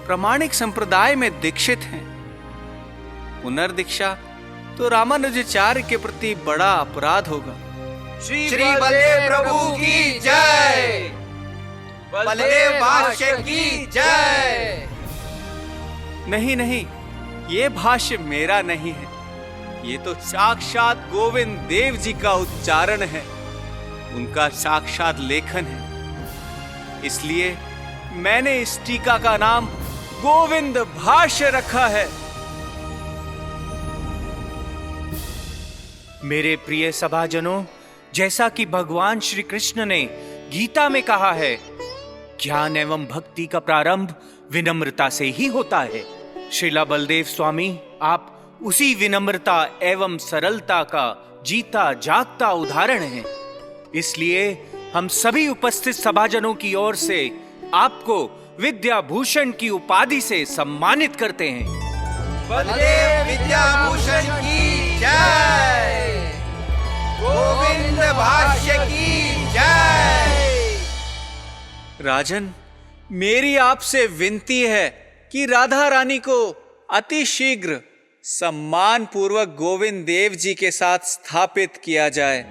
प्रामाणिक संप्रदाय में दीक्षित हैं। पुनर्दीक्षा तो रामानुजाचार्य के प्रति बड़ा अपराध होगा। श्री बलदेव प्रभु की जय, बलदेव भाष्य की जय। नहीं नहीं, ये भाष्य मेरा नहीं है, ये तो साक्षात गोविंद देव जी का उच्चारण है, उनका साक्षात लेखन है। इसलिए मैंने इस टीका का नाम गोविंद भाष्य रखा है। मेरे प्रिय सभाजनों, जैसा कि भगवान श्री कृष्ण ने गीता में कहा है, ज्ञान एवं भक्ति का प्रारंभ विनम्रता से ही होता है। श्रीला बलदेव स्वामी, आप उसी विनम्रता एवं सरलता का जीता जागता उदाहरण हैं। इसलिए हम सभी उपस्थित सभाजनों की ओर से आपको विद्या भूषण की उपाधि से सम्मानित करते हैं। बलदेव विद्या भूषण की जय, गोविंद भाष्य की जय। राजन, मेरी आपसे विनती है कि राधा रानी को अति शीघ्र सम्मान पूर्वक गोविंद देव जी के साथ स्थापित किया जाए।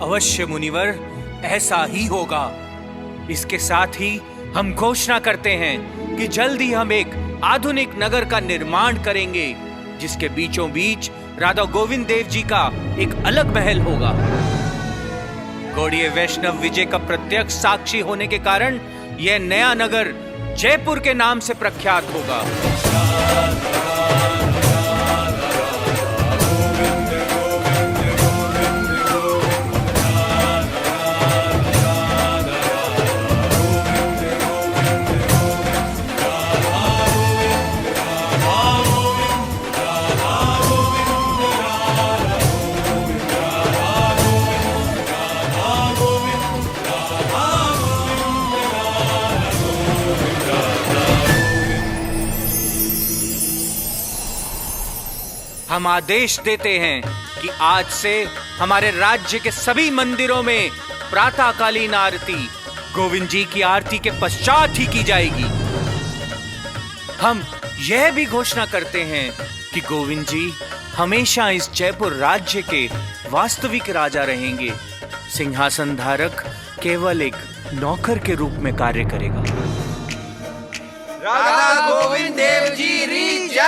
अवश्य मुनिवर, ऐसा ही होगा। इसके साथ ही हम घोषणा करते हैं कि जल्द ही हम एक आधुनिक नगर का निर्माण करेंगे, जिसके बीचों बीच राधा गोविंद देव जी का एक अलग महल होगा। गौड़ीय वैष्णव विजय का प्रत्यक्ष साक्षी होने के कारण यह नया नगर जयपुर के नाम से प्रख्यात होगा। हम आदेश देते हैं कि आज से हमारे राज्य के सभी मंदिरों में प्रातःकालीन आरती गोविंद जी की आरती के पश्चात ही की जाएगी। हम यह भी घोषणा करते हैं कि गोविंद जी हमेशा इस जयपुर राज्य के वास्तविक राजा रहेंगे। सिंहासन धारक केवल एक नौकर के रूप में कार्य करेगा। राधा गोविंद देव जी री जय।